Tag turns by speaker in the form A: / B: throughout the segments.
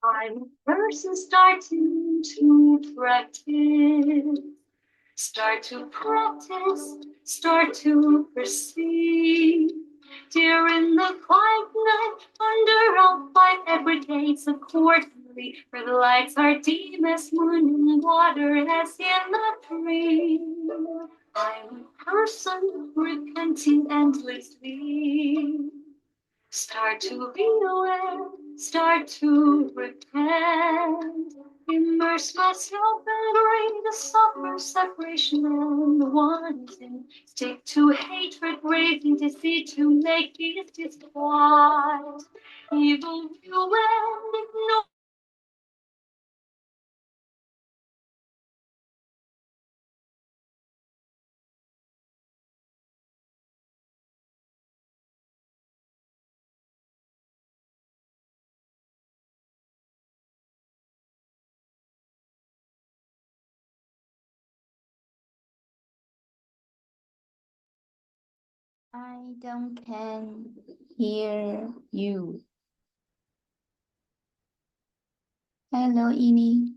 A: I'm first starting to practice. Start to practice, start to perceive. During the quiet night, under our light every day it's accordingly. Where the lights are dim as moon and water as in the dream. I'm a person repenting endlessly. Start to be aware, start to repent. Immerse myself in great the suffer, separation and wanting. Stick to hatred, raising deceit to make peace disquiet. Evil view and ignore.
B: I don't can hear you. Hello, Ini.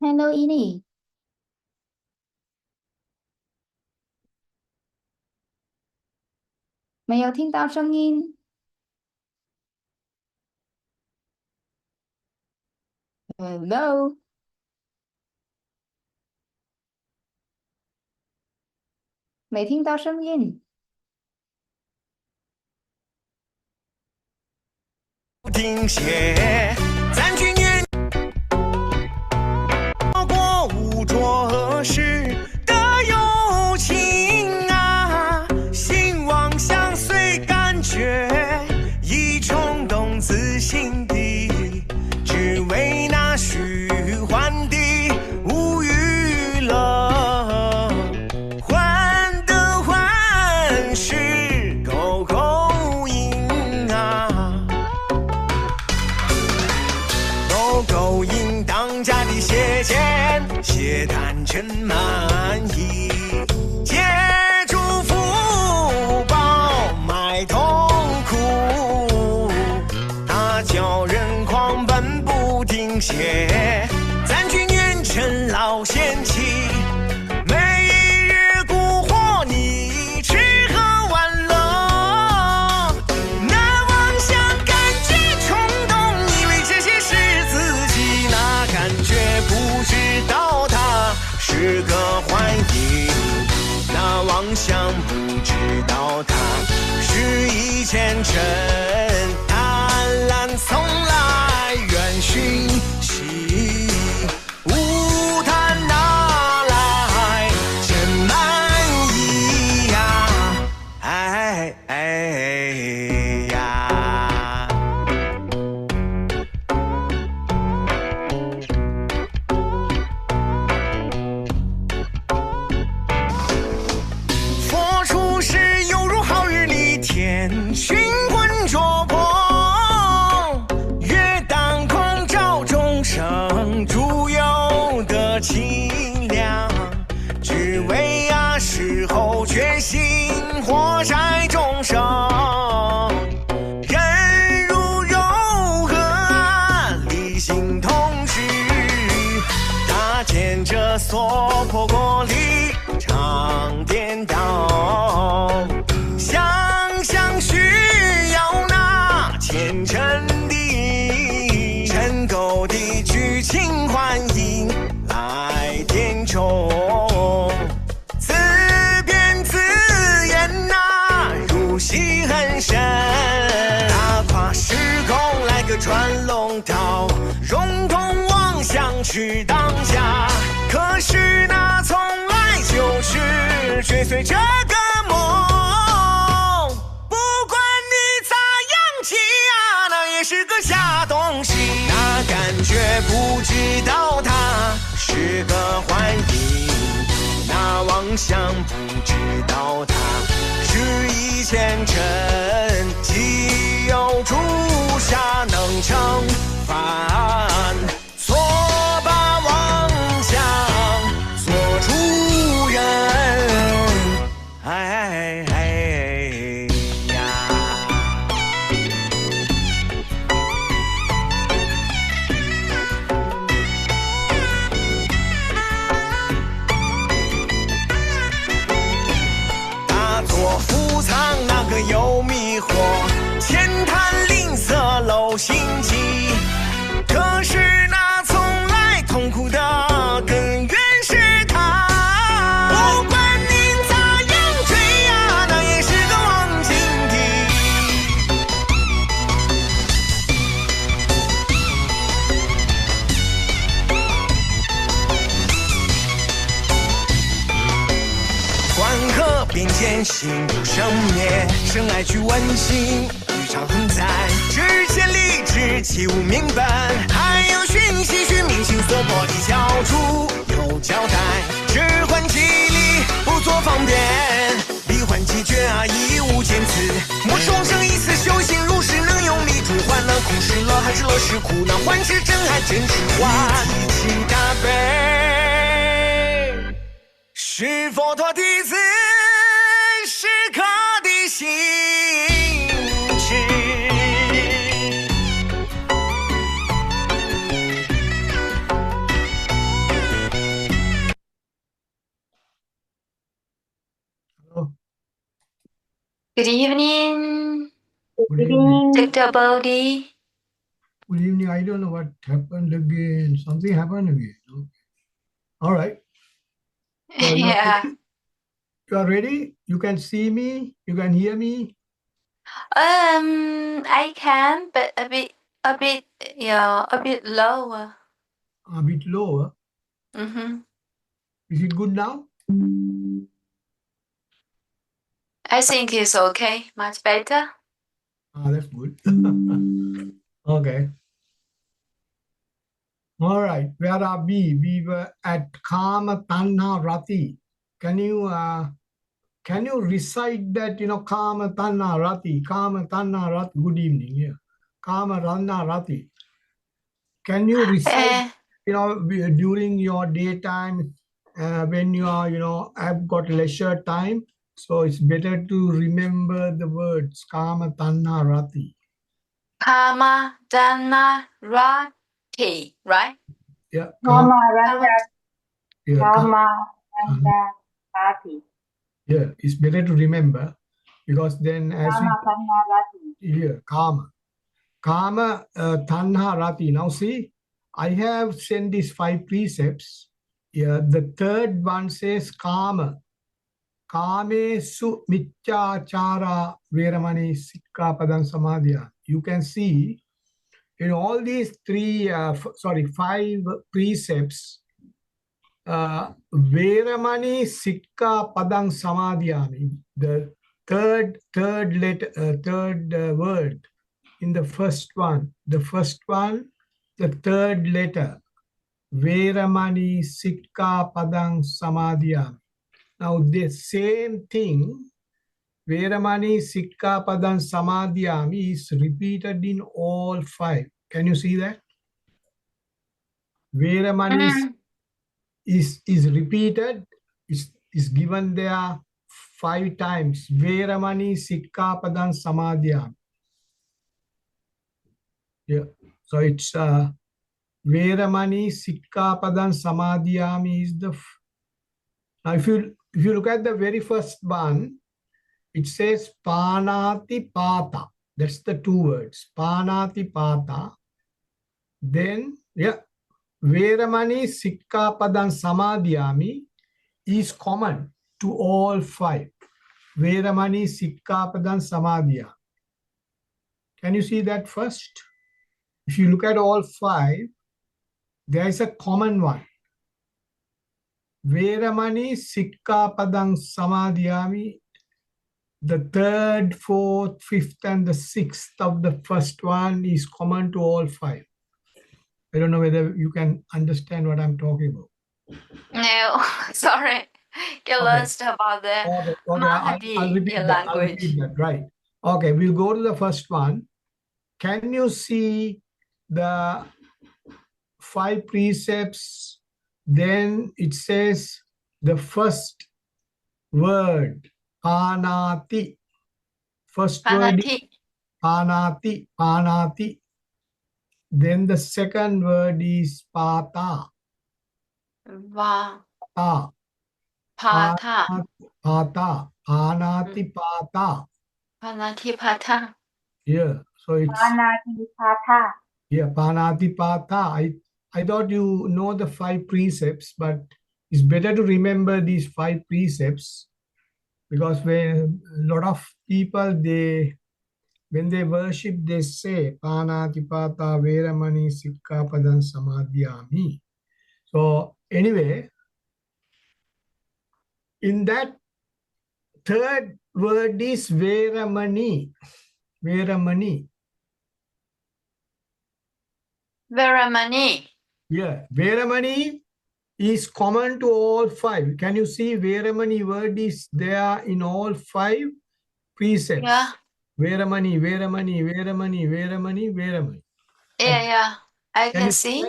B: Hello, Ini。没有听到声音。Hello。没听到声音。
C: 停歇，咱军年过无着实的友情啊，心往相随，感觉已冲动自信地，只为那虚幻的无娱乐，患得患失勾勾引啊。勾引当家的邪见，邪谈真满意，借助福报买痛苦，那叫人狂奔不停歇。咱军远趁老贤妻，每日蛊惑你吃喝玩乐，那妄想感觉冲动，以为这些是自己，那感觉不知道它是个幻影，那妄想不知道它是一件真，贪婪从来远讯息，无谈哪来真满意呀，哎哎呀。佛出世犹如好日里天，熏魂灼魄，月当空照众生，诸有的清凉，只为事后决心活在众生。人如柔和，理性统治，搭建着所破过里常颠倒，想想需要那虔诚的真构的剧情幻影来填充，自编自演那入戏很深，大跨时空来个穿龙套，融通妄想去当家，可是那从来就是追随这个梦，不管你咋样挤啊，那也是个假东西，那感觉不知道它是个幻影，那妄想不知道它是一件真，既有朱砂能成凡，错把妄想做出人，哎哎呀。大作伏藏那个又迷惑，浅谈吝啬漏心机，可是那从来痛苦的根源是他。不管您咋样追呀，那也是个忘情的。关河边间心不生灭，深爱俱温馨，欲长恒在，只见理智其无明本，还有讯息需明星所迫的教主有交代，只换机理不做方便，离幻即绝啊，亦无坚持，莫终生一次修行入世，能用力助换那苦是乐还是乐是苦，那欢是真还真是幻，一起大悲是佛陀弟子时刻的心智。
A: Good evening,
D: Good evening.
A: Dr. Bodhi.
D: Good evening. I don't know what happened again. Something happened again. Okay. All right. So
A: Yeah.
D: you are ready? You can see me? You can hear me?
A: I can, but a bit, a bit lower.
D: A bit lower.
A: Mm-hmm.
D: Is it good now?
A: I think it's okay. Much better.
D: That's good. Okay. All right. Where are we? We were at Kama Tanha Rati. Can you recite that, Kama Tanha Rati, Kama Tanha Rati? Good evening. Yeah. Kama Tanha Rati. Can you recite, during your daytime, when you are, have got leisure time? So it's better to remember the words Kama Tanha Rati.
A: Kama, Dana, Rati, right?
D: Yeah.
B: Kama
D: Yeah,
B: Randa Rati.
D: yeah, it's better to remember because then as we
B: Kama Rati.
D: here, Kama. Kama Tanha Rati. Now see, I have sent these 5 precepts. Yeah, the third one says Kama. Kamesu Mityachara Veramani Sikkapadam Samadhya. You can see in all these 5 precepts, Veramani Sikkapadam Samadhyami, the third word in the first one. The first one, the third letter, Veramani Sikkapadam Samadhyami. Now, the same thing, Veramani Sikkapadam Samadhyami, is repeated in all 5. Can you see that? Veramani is repeated, is given there 5 times. Veramani Sikkapadam Samadhyami. Yeah. So it's Veramani Sikkapadam Samadhyami is the. Now, if you look at the very first one, it says Panati Pata. That's the 2 words. Panati Pata. Then, Veramani Sikkapadam Samadhyami is common to all 5. Veramani Sikkapadam Samadhyami. Can you see that first? If you look at all 5, there is a common one. Veramani Sikkapadam Samadhyami. The 3rd, 4th, 5th, and the 6th of the first one is common to all 5. I don't know whether you can understand what I'm talking about.
A: No, sorry. Get lost about the
D: Okay. I'll repeat that.
A: language.
D: I'll repeat that. Right. Okay. We'll go to the first one. Can you see the 5 precepts? Then it says the first word, Panati. First word is
A: Panati.
D: Panati. Then the second word is Pata.
A: Va.
D: Pata.
A: Pata.
D: Pata. Panati Pata.
A: Panati Pata.
D: Yeah. So it's
B: Panati Pata.
D: yeah, Panati Pata. I thought you know the 5 precepts, but it's better to remember these 5 precepts because when a lot of people when they worship, they say Panati Pata Veramani Sikkapadam Samadhyami. So anyway, in that third word is Veramani. Veramani.
A: Veramani.
D: Yeah, Veramani is common to all 5. Can you see Veramani word is there in all 5 precepts?
A: Yeah.
D: Veramani, Veramani, Veramani, Veramani, Veramani.
A: Yeah. I can
D: you
A: see.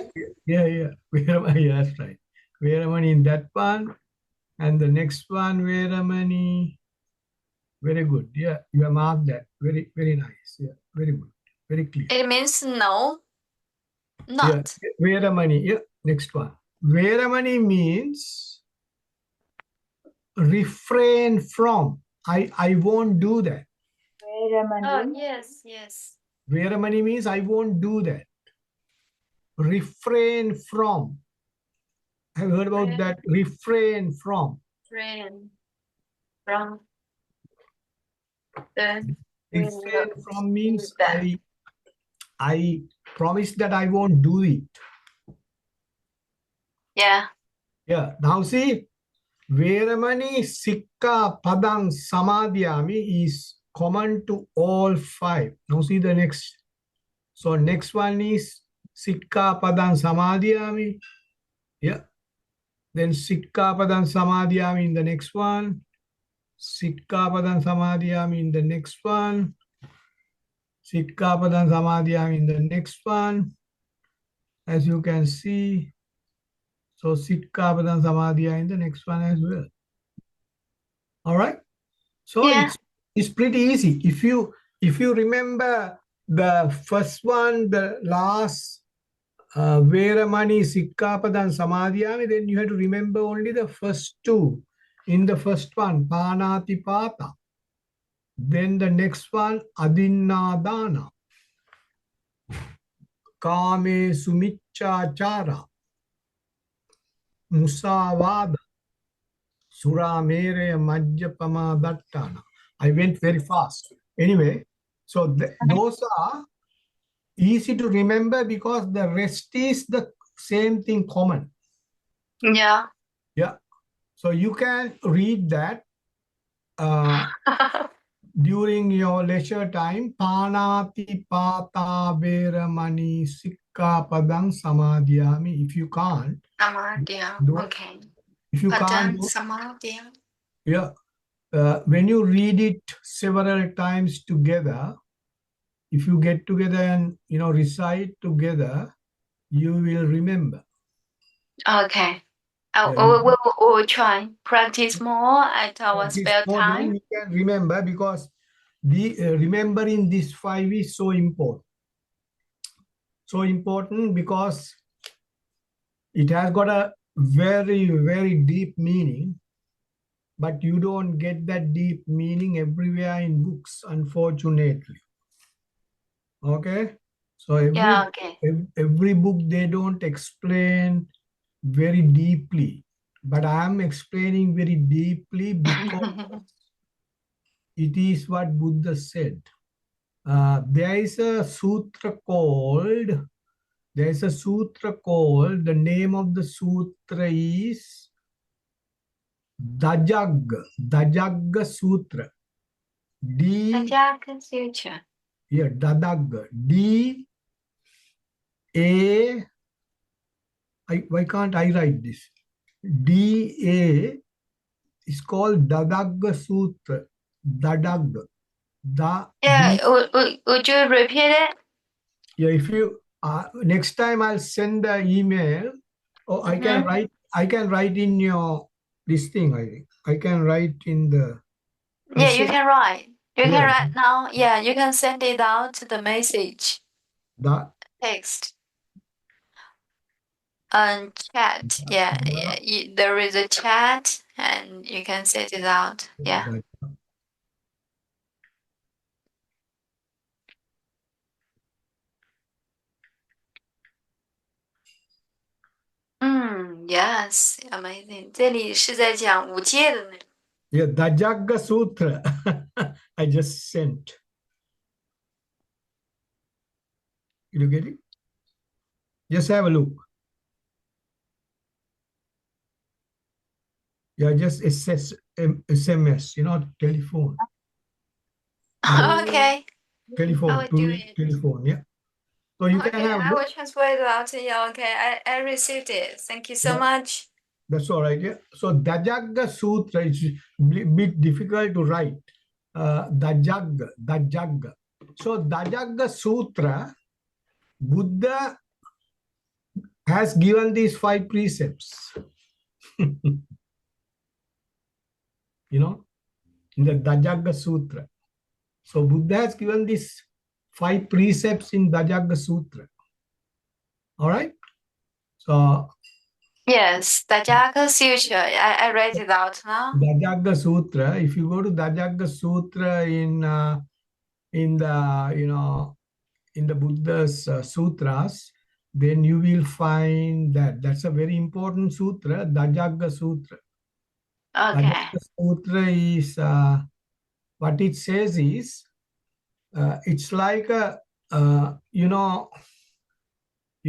D: Yeah. Veramani, yeah, that's right. Veramani in that one. And the next one, Veramani. Very good. Yeah, you have marked that. Very, very nice. Yeah, very good. Very clear.
A: It means no. Not.
D: Yeah, Veramani. Yeah, next one. Veramani means refrain from. I won't do that.
B: Veramani.
A: yes.
D: Veramani means I won't do that. Refrain from. Have you heard about that? Refrain from.
A: Refrain from the
D: Refrain from means
A: that.
D: I promise that I won't do it.
A: Yeah.
D: Yeah. Now see, Veramani Sikka Padang Samadhyami is common to all five. Now see the next. So next one is Sikka Padang Samadhyami. Yeah. Then Sikka Padang Samadhyami in the next one. Sikka Padang Samadhyami in the next one. Sikka Padang Samadhyami in the next one. As you can see. So Sikka Padang Samadhyami in the next one as well. All right. So
A: Yeah.
D: it's pretty easy. If you remember the first one, the last Veramani, Sikkapadam, Samadhyami, then you have to remember only the first two. In the first one, Panatipata. Then the next one, Adinnadana. Kame Sumichachara. Musavada. Suramere Majjapama Dattana. I went very fast. Anyway, so those are easy to remember because the rest is the same thing common.
A: Yeah.
D: Yeah. So you can read that during your leisure time. Panati pata veramani sikkapadam samadhyami. If you can't,
A: Samadhyam.
D: don't.
A: Okay.
D: If you can't,
A: Padang Samadhyam.
D: yeah. When you read it several times together, if you get together and recite together, you will remember.
A: Okay.
D: Yeah,
A: We'll try practice more at our
D: practice
A: spare
D: more, then
A: time.
D: you can remember because the remembering these five is so important. So important because it has got a very, very deep meaning, but you don't get that deep meaning everywhere in books, unfortunately. Okay? So every book, they don't explain very deeply, but I am explaining very deeply because it is what Buddha said. There is a sutra called, the name of the sutra is Dajagga Sutra.
A: Future.
D: Yeah, Dadagga. Why can't I write this? D-A is called Dadagga Sutra. Dadagga.
A: Yeah, would you repeat it?
D: Yeah, if you next time I'll send the email. Oh, I can write. I can write in your this thing. I think I can write in the.
A: Yeah, you can write. You can
D: Yeah.
A: write now. Yeah, you can send it out to the message
D: The
A: text and chat. Yeah, there is a chat and you can set it out. Yeah. Yes, amazing. 这里是在讲五戒的内容。
D: Yeah, Dajagga Sutra. I just sent. You get it? Just have a look. Yeah, just SMS, telephone.
A: Okay.
D: Telephone,
A: I will do it.
D: telephone, yeah. So you can have a
A: I
D: look.
A: will transfer it out to you. Okay, I received it. Thank you so
D: Yeah.
A: much.
D: That's all right, yeah. So Dajagga Sutra is a bit difficult to write. Dajagga. So Dajagga Sutra, Buddha has given these 5 precepts. In the Dajagga Sutra. So Buddha has given these 5 precepts in Dajagga Sutra. All right? So
A: Yes, Dajjaka Sutra. I read it out now.
D: Dajagga Sutra, if you go to Dajagga Sutra in in the, in the Buddha's sutras, then you will find that that's a very important sutra, Dajagga Sutra.
A: Okay.
D: Dajagga Sutra is, what it says is, it's like a, you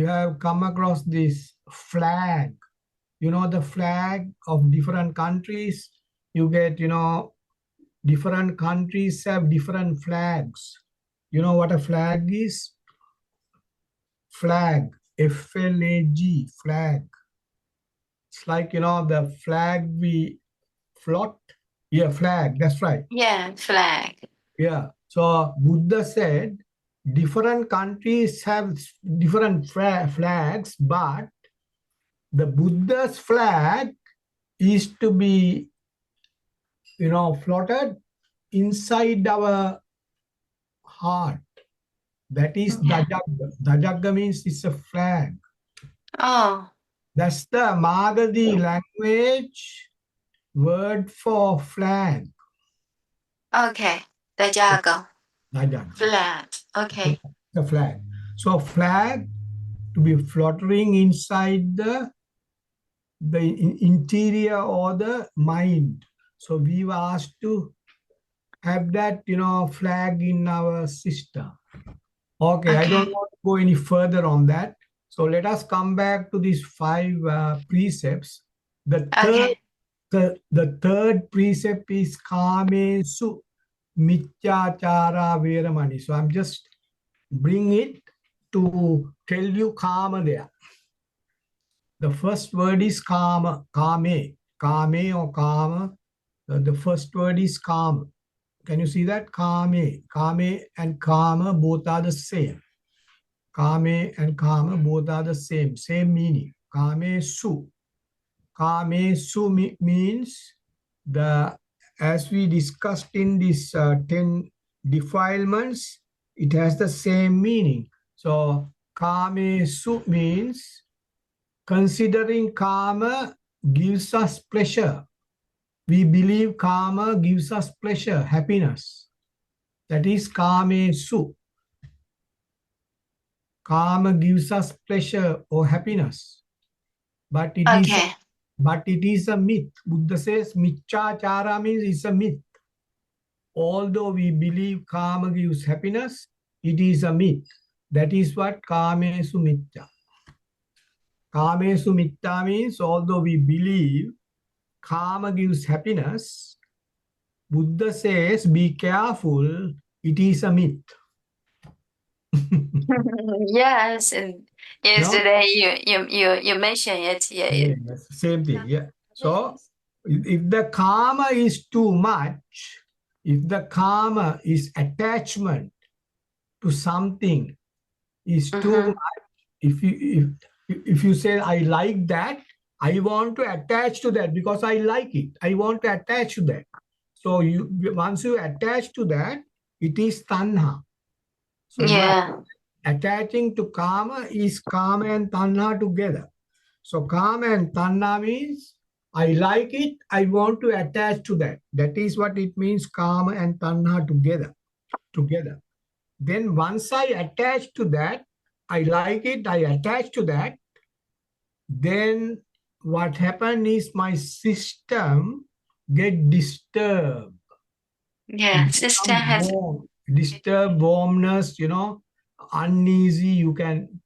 D: have come across this flag, the flag of different countries. You get, different countries have different flags. You know what a flag is? Flag, F-L-A-G, flag. It's like, the flag we float. Yeah, flag, that's right.
A: Yeah, flag.
D: Yeah. So Buddha said different countries have different flags, but the Buddha's flag is to be, floated inside our heart. That is
A: Yeah.
D: Dajagga. Dajagga means it's a flag.
A: Oh,
D: That's the Magadhi language word for flag.
A: okay. Dajago.
D: Dajagga.
A: Flag. Okay.
D: The flag. So flag to be fluttering inside the interior or the mind. So we were asked to have that, flag in our system. Okay, I don't
A: Okay.
D: want to go any further on that. So let us come back to these 5 precepts.
A: Okay.
D: The third precept is Kamesu Mityachara Veramani. So I'm just bring it to tell you Kama there. The first word is Kama, Kame, Kame or Kama. The first word is Kama. Can you see that? Kame, Kame and Kama both are the same. Kame and Kama both are the same meaning. Kame Su. Kame Su means as we discussed in this 10 defilements, it has the same meaning. So Kame Su means considering karma gives us pleasure. We believe karma gives us pleasure, happiness. That is Kame Su. Karma gives us pleasure or happiness. But it
A: Okay.
D: is a myth. Buddha says Michachara means it's a myth. Although we believe karma gives happiness, it is a myth. That is what Kamesu Mitta. Kamesu Mitta means although we believe karma gives happiness, Buddha says, be careful, it is a myth.
A: Yes. And
D: No?
A: yesterday you mentioned it. Yeah.
D: Yes, same thing. Yeah. So if the karma is too much, if the karma is attachment to something is too
A: Mm-hmm.
D: much, if you say I like that, I want to attach to that because I like it. I want to attach to that. So once you attach to that, it is tanha. So you are
A: Yeah.
D: attaching to karma is karma and tanha together. So karma and tanha means I like it, I want to attach to that. That is what it means, karma and tanha together. Then once I attach to that, I like it, I attach to that, then what happened is my system get disturbed.
A: Yeah.
D: It
A: Sister
D: becomes
A: has.
D: warm, disturbed, warmness, uneasy. You can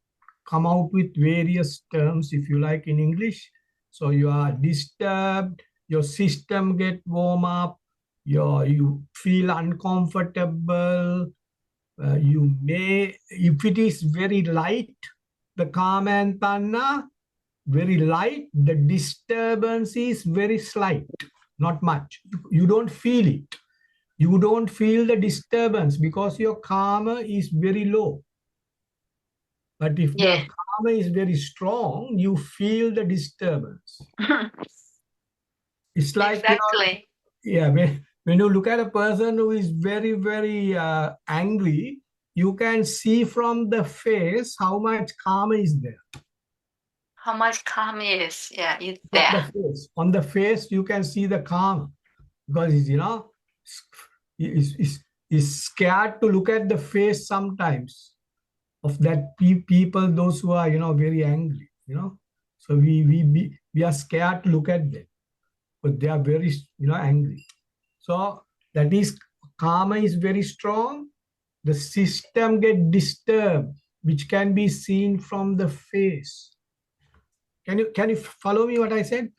D: come out with various terms if you like in English. So you are disturbed, your system get warm up, you feel uncomfortable. You may, if it is very light, the kama and tanna, very light, the disturbance is very slight, not much. You don't feel it. You don't feel the disturbance because your karma is very low. But if
A: Yeah.
D: the karma is very strong, you feel the disturbance. It's like,
A: Exactly.
D: yeah, when you look at a person who is very, very angry, you can see from the face how much karma is there.
A: How much calm is, yeah, is
D: From
A: there.
D: the face. On the face, you can see the karma because it's is scared to look at the face sometimes of that people, those who are, very angry, So we are scared to look at them, but they are very, angry. So that is, karma is very strong. The system get disturbed, which can be seen from the face. Can you follow me what I said?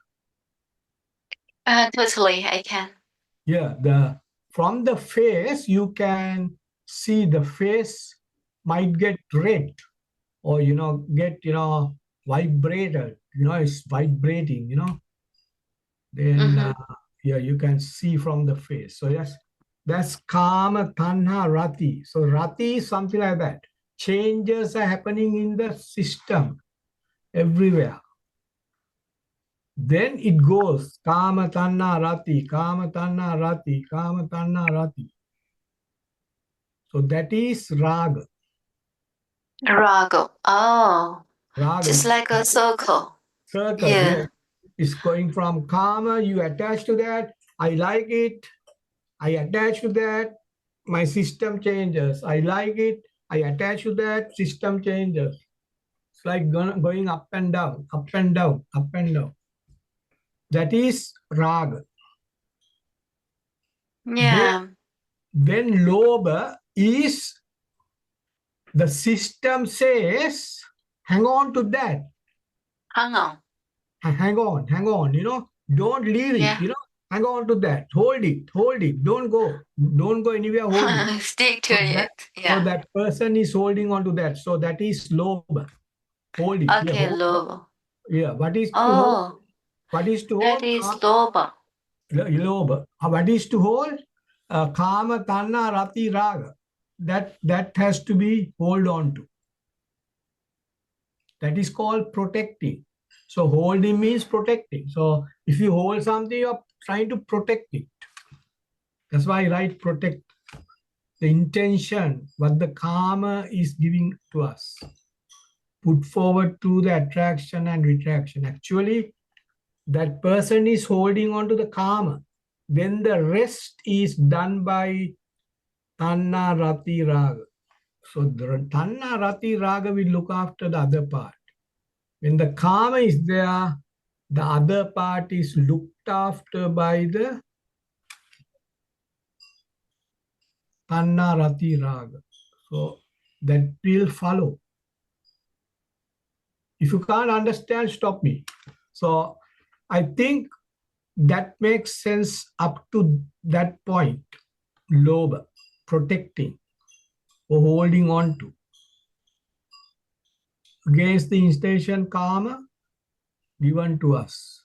A: Totally, I can.
D: Yeah, from the face you can see the face might get red, or get vibrated. It's vibrating. Then yeah, you can see from the face. So yes, that's kama, tanha, rati. So rati is something like that. Changes are happening in the system everywhere. Then it goes kama, tanha, rati, kama, tanha, rati, kama, tanha, rati. So that is raga.
A: Raga. Oh,
D: Raga,
A: just like a circle.
D: circle.
A: Yeah.
D: Yes, it's going from kama. You attach to that. I like it. I attach to that. My system changes. I like it. I attach to that. System changes. It's like going up and down, up and down, up and down. That is raga.
A: Yeah.
D: Then lobha is the system says, hang on to that.
A: Hang on.
D: Hang on, don't leave it,
A: Yeah.
D: hang on to that. Hold it. Don't go anywhere, hold it.
A: Stick to
D: So
A: it.
D: so
A: Yeah.
D: that person is holding on to that. So that is lobha. Hold it. Yeah,
A: Okay, loba.
D: yeah. What is to hold?
A: Oh,
D: What is to
A: that
D: hold?
A: is loba.
D: Lobha. What is to hold? Kama, tanna, rati, raga. That has to be hold on to. That is called protecting. So holding means protecting. So if you hold something, you're trying to protect it. That's why I write protect. The intention, what the karma is giving to us. Put forward to the attraction and retraction. Actually, that person is holding on to the karma. Then the rest is done by tanna, rati, raga. So the tanna, rati, raga will look after the other part. When the karma is there, the other part is looked after by the tanna, rati, raga. So that will follow. If you can't understand, stop me. So I think that makes sense up to that point. Lobha, protecting or holding on to. Against the instation karma given to us.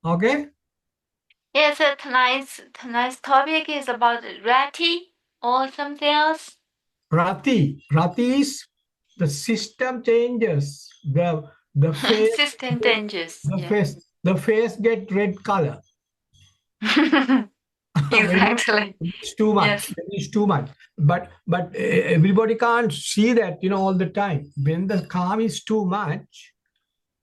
D: Okay?
A: Yes, tonight's topic is about Rati or something else.
D: Rati is the system changes. The face
A: System changes.
D: the
A: Yeah.
D: face the face get red color.
A: Exactly.
D: It's too much.
A: Yes.
D: It's too much. But everybody can't see that, all the time. When the calm is too much,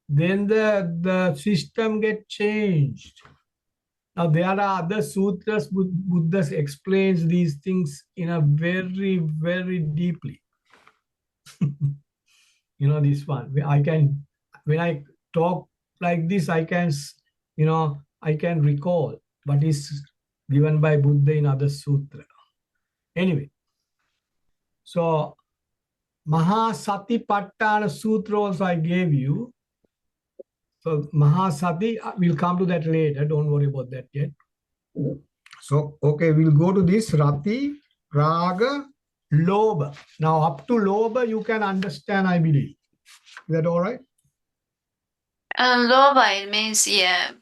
D: then the system get changed. Now there are other sutras. Buddha explains these things in a very, very deeply. This one. When I talk like this, I can recall what is given by Buddha in other sutra. Anyway, so Mahasatipatthana Sutra also I gave you. So Mahasati, we'll come to that later. Don't worry about that yet. So, okay, we'll go to this Rati, Raga, Lobha. Now, up to Lobha, you can understand, I believe. Is that all right?
A: Loba, it means,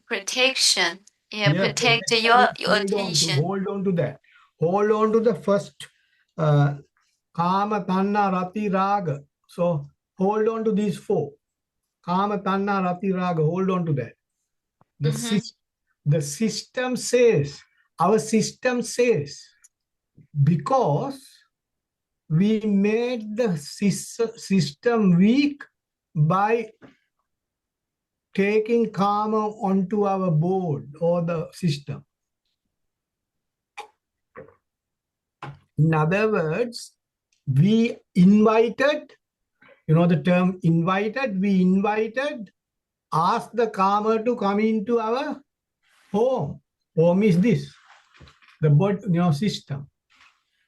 A: protection. Yeah, protect your attention.
D: Hold on to that. Hold on to the first Kama, Tanna, Rati, Raga. So, hold on to these four. Kama, Tanna, Rati, Raga. Hold on to that. The system says, our system says, because we made the system weak by taking karma onto our board or the system. In other words, we invited, you know the term invited, we invited, asked the karma to come into our home. Home is this, the body, system,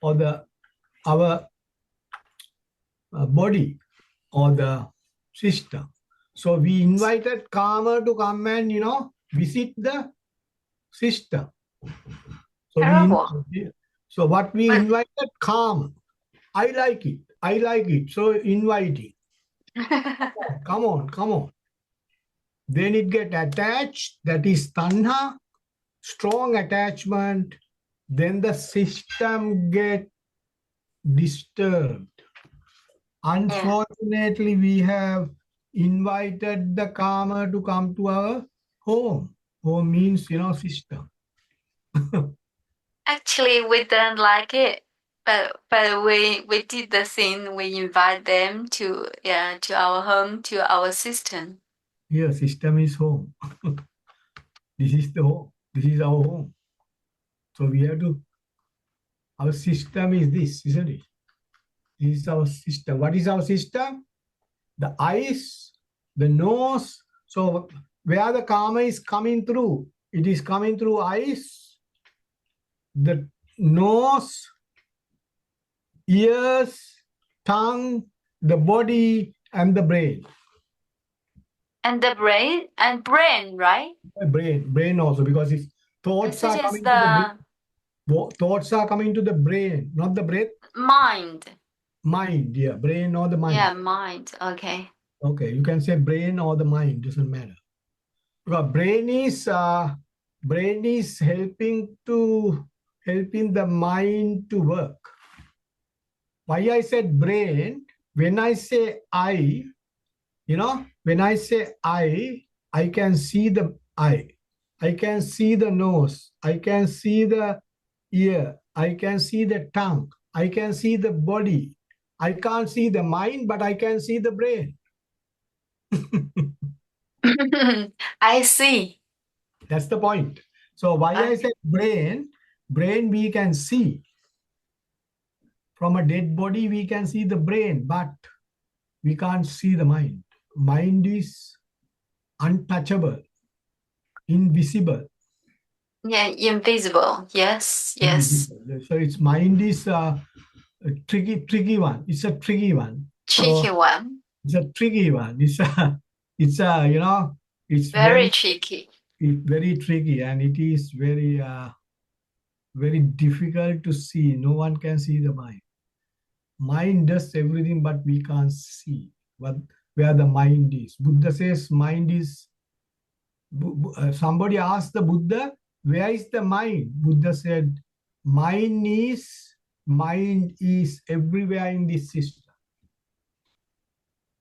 D: or our body, or the system. So we invited karma to come and visit the system. So
A: Terrible.
D: so what we
A: But
D: invited, karma. I like it. I like it. So inviting. Come on, come on. Then it get attached. That is tanha, strong attachment. Then the system get disturbed. Unfortunately, we have invited the karma to come to our home. Home means, system.
A: actually, we don't like it. But we did the thing. We invite them to our home, to our system.
D: Here, system is home. This is the home. This is our home. So we have to, our system is this, isn't it? This is our system. What is our system? The eyes, the nose. So where the karma is coming through, it is coming through eyes, the nose, ears, tongue, the body, and the brain.
A: And the brain, right?
D: Brain also, because it's thoughts
A: Yes,
D: are
A: it is
D: coming to the brain. Thoughts are coming to the brain, not the breath.
A: mind.
D: Mind, yeah, brain or the mind.
A: Yeah, mind. Okay.
D: Okay, you can say brain or the mind, doesn't matter. Because brain is helping the mind to work. Why I said brain? When I say I, when I say I can see the eye, I can see the nose, I can see the ear, I can see the tongue, I can see the body. I can't see the mind, but I can see the brain.
A: I see.
D: That's the point. So why I said brain we can see. From a dead body, we can see the brain, but we can't see the mind. Mind is untouchable, invisible.
A: Yeah, invisible. Yes, yes.
D: Invisible. So its mind is a tricky one. It's a tricky one.
A: Tricky
D: So
A: one.
D: it's a tricky one. It's it's
A: Very tricky.
D: very tricky, and it is very very difficult to see. No one can see the mind. Mind does everything, but we can't see where the mind is. Buddha says mind is. Somebody asked the Buddha, where is the mind? Buddha said, mind is everywhere in this system.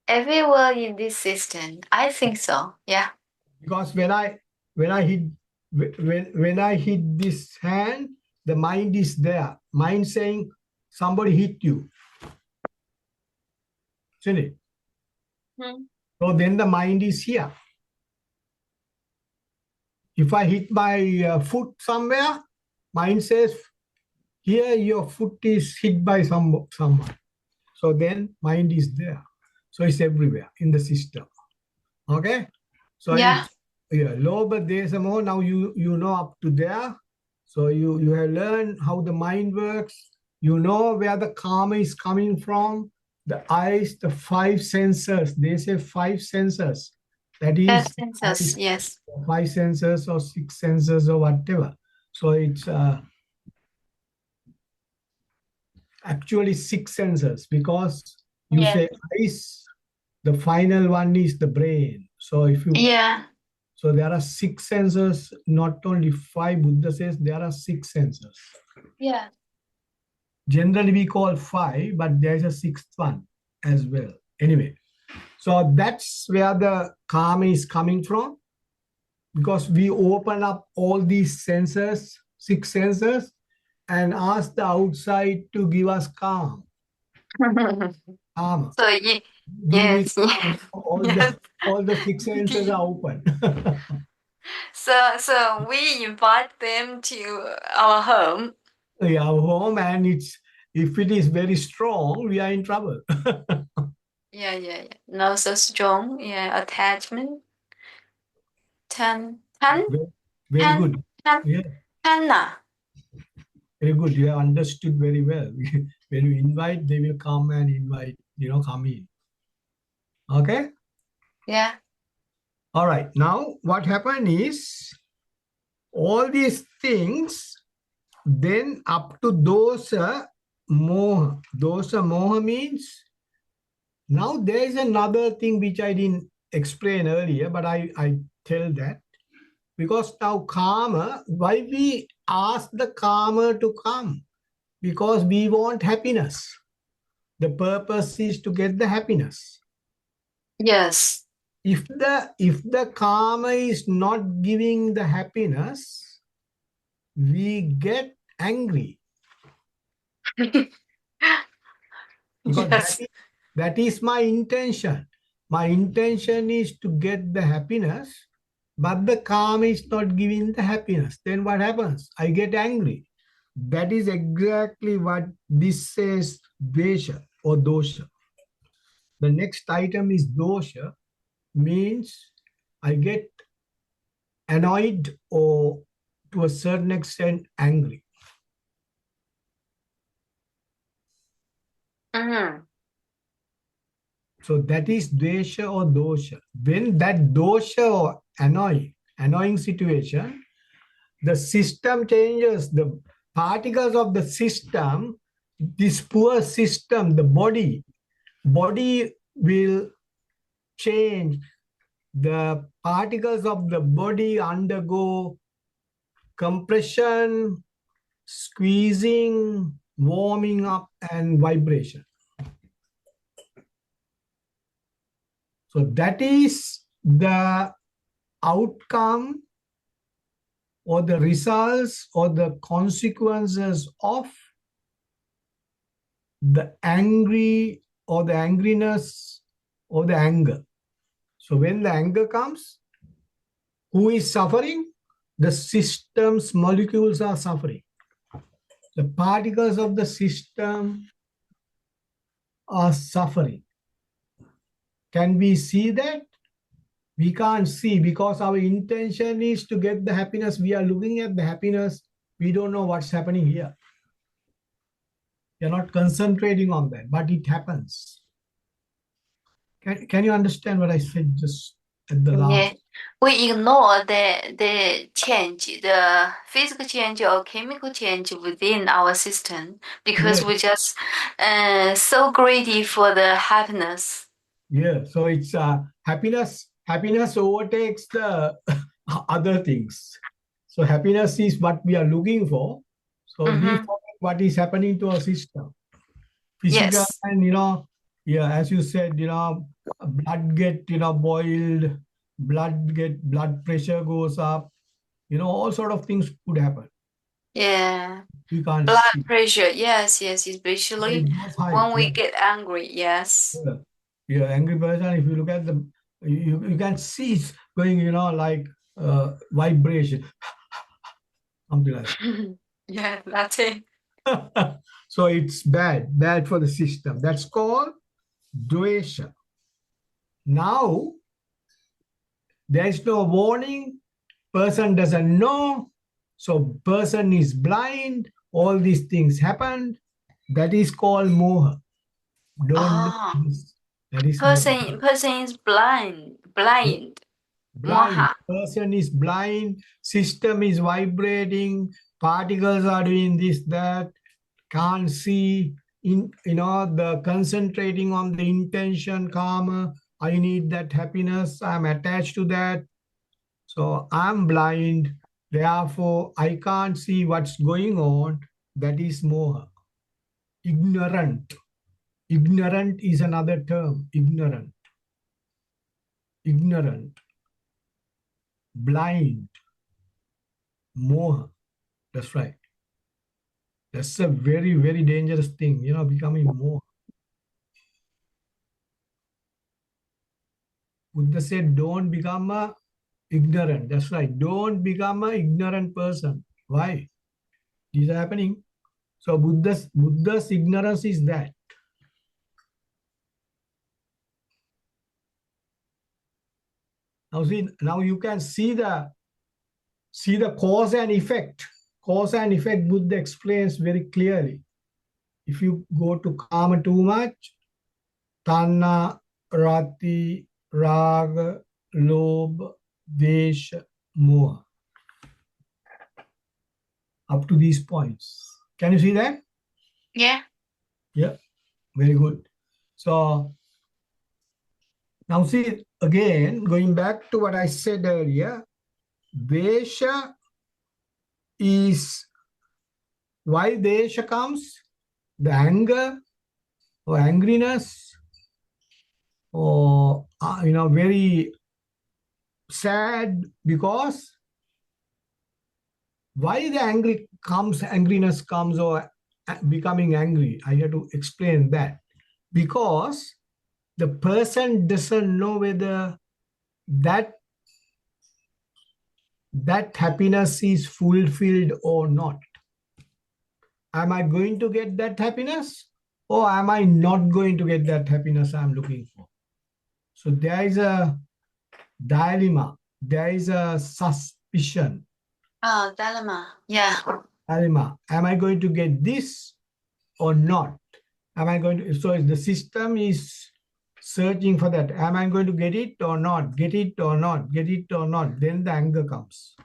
A: Everywhere in this system. I think so. Yeah.
D: Because when I hit this hand, the mind is there. Mind saying somebody hit you. Isn't it? So then the mind is here. If I hit my foot somewhere, mind says, here your foot is hit by someone. So then mind is there. So it's everywhere in the system. Okay? So
A: Yeah.
D: Loba Desamo, now you know up to there. So you have learned how the mind works. You know where the karma is coming from. The eyes, the five senses. They say five senses. That is
A: Senses, yes.
D: five senses or six senses or whatever. So it's actually six senses, because you say eyes, the final one is the brain. So if you so there are six senses, not only five. Buddha says there are six senses.
A: Yeah.
D: Generally we call five, but there is a sixth one as well. Anyway, so that's where the karma is coming from, because we open up all these senses, six senses, and ask the outside to give us karma.
A: So yes.
D: All the six senses are open.
A: So we invite them to our home.
D: Yeah, our home, and if it is very strong, we are in trouble.
A: Yeah. Not so strong. Yeah, attachment. Tan,
D: Very, very
A: tan,
D: good.
A: tan,
D: Yeah,
A: Tanna.
D: very good. You have understood very well. When you invite, they will come and invite, come in. Okay?
A: Yeah.
D: All right. Now, what happened is all these things, then up to dosa moha. Dosa moha means, now there is another thing which I didn't explain earlier, but I tell that. Because now karma, why we ask the karma to come? Because we want happiness. The purpose is to get the happiness.
A: Yes.
D: If the karma is not giving the happiness, we get angry. Because
A: Yes.
D: that is my intention. My intention is to get the happiness, but the karma is not giving the happiness. Then what happens? I get angry. That is exactly what this says, dvesha or dosha. The next item is dosha, means I get annoyed or to a certain extent angry.
A: Mm.
D: So that is dvesha or dosha. When that dosha or annoying situation, the system changes, the particles of the system, this poor system, the body will change. The particles of the body undergo compression, squeezing, warming up, and vibration. So that is the outcome or the results or the consequences of the angry or the angriness or the anger. So when the anger comes, who is suffering? The system's molecules are suffering. The particles of the system are suffering. Can we see that? We can't see because our intention is to get the happiness. We are looking at the happiness. We don't know what's happening here. You're not concentrating on that, but it happens. Can you understand what I said just at the
A: Yeah.
D: last?
A: We ignore the change, the physical change or chemical change within our system because
D: Yeah,
A: we just so greedy for the happiness.
D: yeah. So it's happiness. Happiness overtakes the other things. So happiness is what we are looking for. So we
A: Mm-hmm.
D: forget what is happening to our system. Physical
A: Yes.
D: and yeah, as you said, blood get boiled, blood pressure goes up, all sort of things could happen.
A: Yeah.
D: We can't
A: Blood
D: see.
A: pressure. Yes,
D: But
A: especially
D: it goes high.
A: when we get angry. Yes.
D: Yeah. Yeah, angry person, if you look at the, you can see it's going, like vibration, something like
A: Yeah, that's it.
D: that. So it's bad for the system. That's called dvesha. Now, there is no warning, person doesn't know, so person is blind, all these things happened. That is called moha. Don't know
A: Oh,
D: this. That is moha.
A: person is blind. Blind.
D: Blind.
A: Moha.
D: Person is blind, system is vibrating, particles are doing this, that, can't see, the concentrating on the intention, karma, I need that happiness, I'm attached to that. So I'm blind, therefore I can't see what's going on. That is moha. Ignorant. Ignorant is another term. Ignorant. Ignorant. Blind. Moha. That's right. That's a very, very dangerous thing, becoming moha. Buddha said, don't become a ignorant. That's right. Don't become an ignorant person. Why? These are happening. So Buddha's ignorance is that. Now you can see the cause and effect. Cause and effect Buddha explains very clearly. If you go to karma too much, tanna, rati, raga, lobha, desha, moha. Up to these points. Can you see that?
A: Yeah.
D: Yeah, very good. So now see, again, going back to what I said earlier, desha is, why desha comes? The anger or angriness or, very sad, because why the angriness comes or becoming angry, I have to explain that. Because the person doesn't know whether that happiness is fulfilled or not. Am I going to get that happiness, or am I not going to get that happiness I'm looking for? So there is a dilemma, there is a suspicion.
A: Oh, dilemma. Yeah.
D: Dilemma. Am I going to get this or not? Am I going to, so the system is searching for that. Am I going to get it or not? Get it or not? Get it or not? Then the anger comes.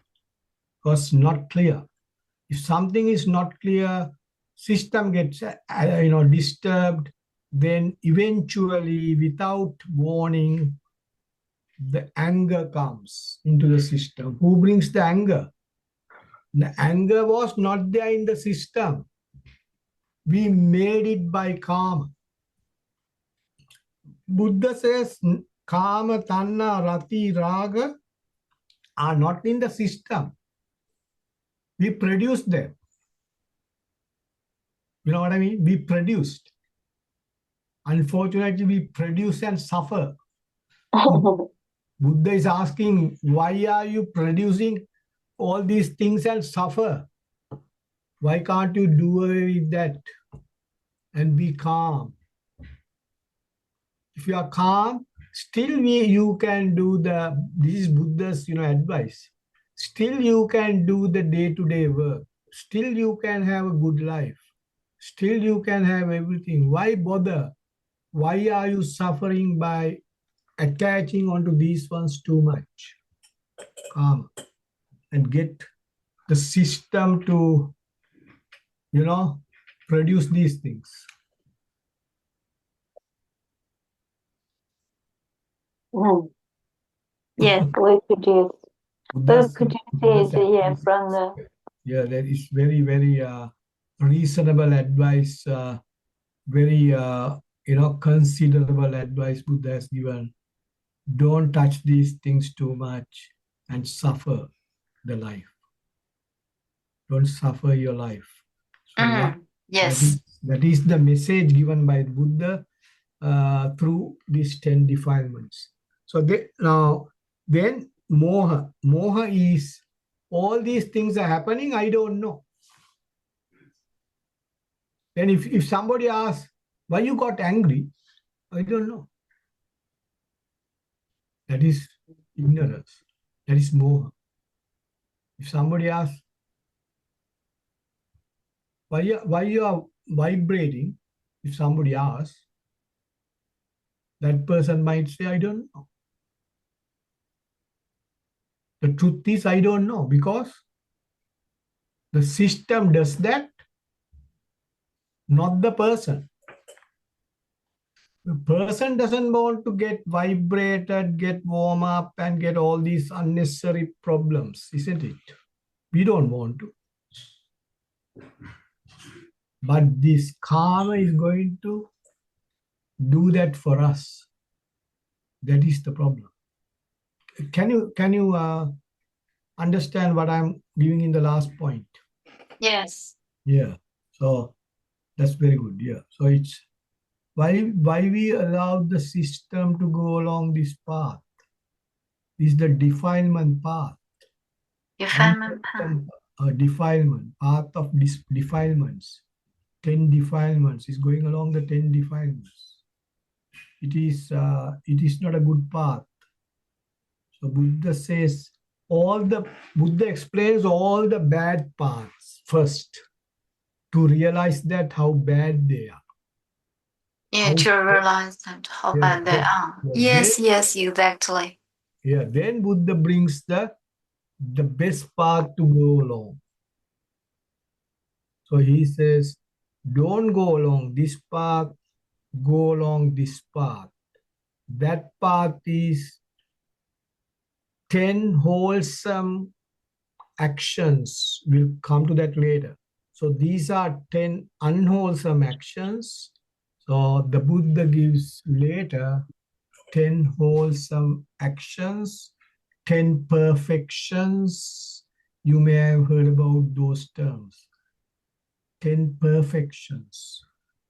D: Because not clear. If something is not clear, system gets disturbed, then eventually without warning, the anger comes into the system. Who brings the anger? The anger was not there in the system. We made it by karma. Buddha says kama, tanna, rati, raga are not in the system. We produced them. You know what I mean? We produced. Unfortunately, we produce and suffer. Buddha is asking, why are you producing all these things and suffer? Why can't you do away with that and be calm? If you are calm, still you can do this is Buddha's advice. Still you can do the day-to-day work. Still you can have a good life. Still you can have everything. Why bother? Why are you suffering by attaching onto these ones too much? Calm and get the system to, produce these things.
E: Yes, we produce.
D: Buddha's,
E: Produce, yeah, from the.
D: Yeah, that is very, very reasonable advice. Very, considerable advice Buddha has given. Don't touch these things too much and suffer the life. Don't suffer your life. So
A: Yes.
D: that is the message given by Buddha through these 10 defilements. So then moha. Moha is all these things are happening, I don't know. Then if somebody asks, why you got angry? I don't know. That is ignorance. That is moha. If somebody asks, why you are vibrating? If somebody asks, that person might say, I don't know. The truth is, I don't know, because the system does that, not the person. The person doesn't want to get vibrated, get warm up, and get all these unnecessary problems, isn't it? We don't want to. But this karma is going to do that for us. That is the problem. Can you understand what I'm giving in the last point?
A: Yes.
D: Yeah. So that's very good. Yeah. So it's why we allow the system to go along this path. This is the defilement path.
A: Defilement path.
D: Defilement, path of defilements. 10 defilements. He's going along the 10 defilements. It is not a good path. So Buddha explains all the bad paths first to realize that how bad they are.
A: Yeah, to realize that how
D: Yeah,
A: bad they are. Yes, yes, exactly.
D: Then Buddha brings the best path to go along. So he says, don't go along this path, go along this path. That path is 10 wholesome actions. We'll come to that later. So these are 10 unwholesome actions. So the Buddha gives later 10 wholesome actions, 10 perfections. You may have heard about those terms. 10 perfections.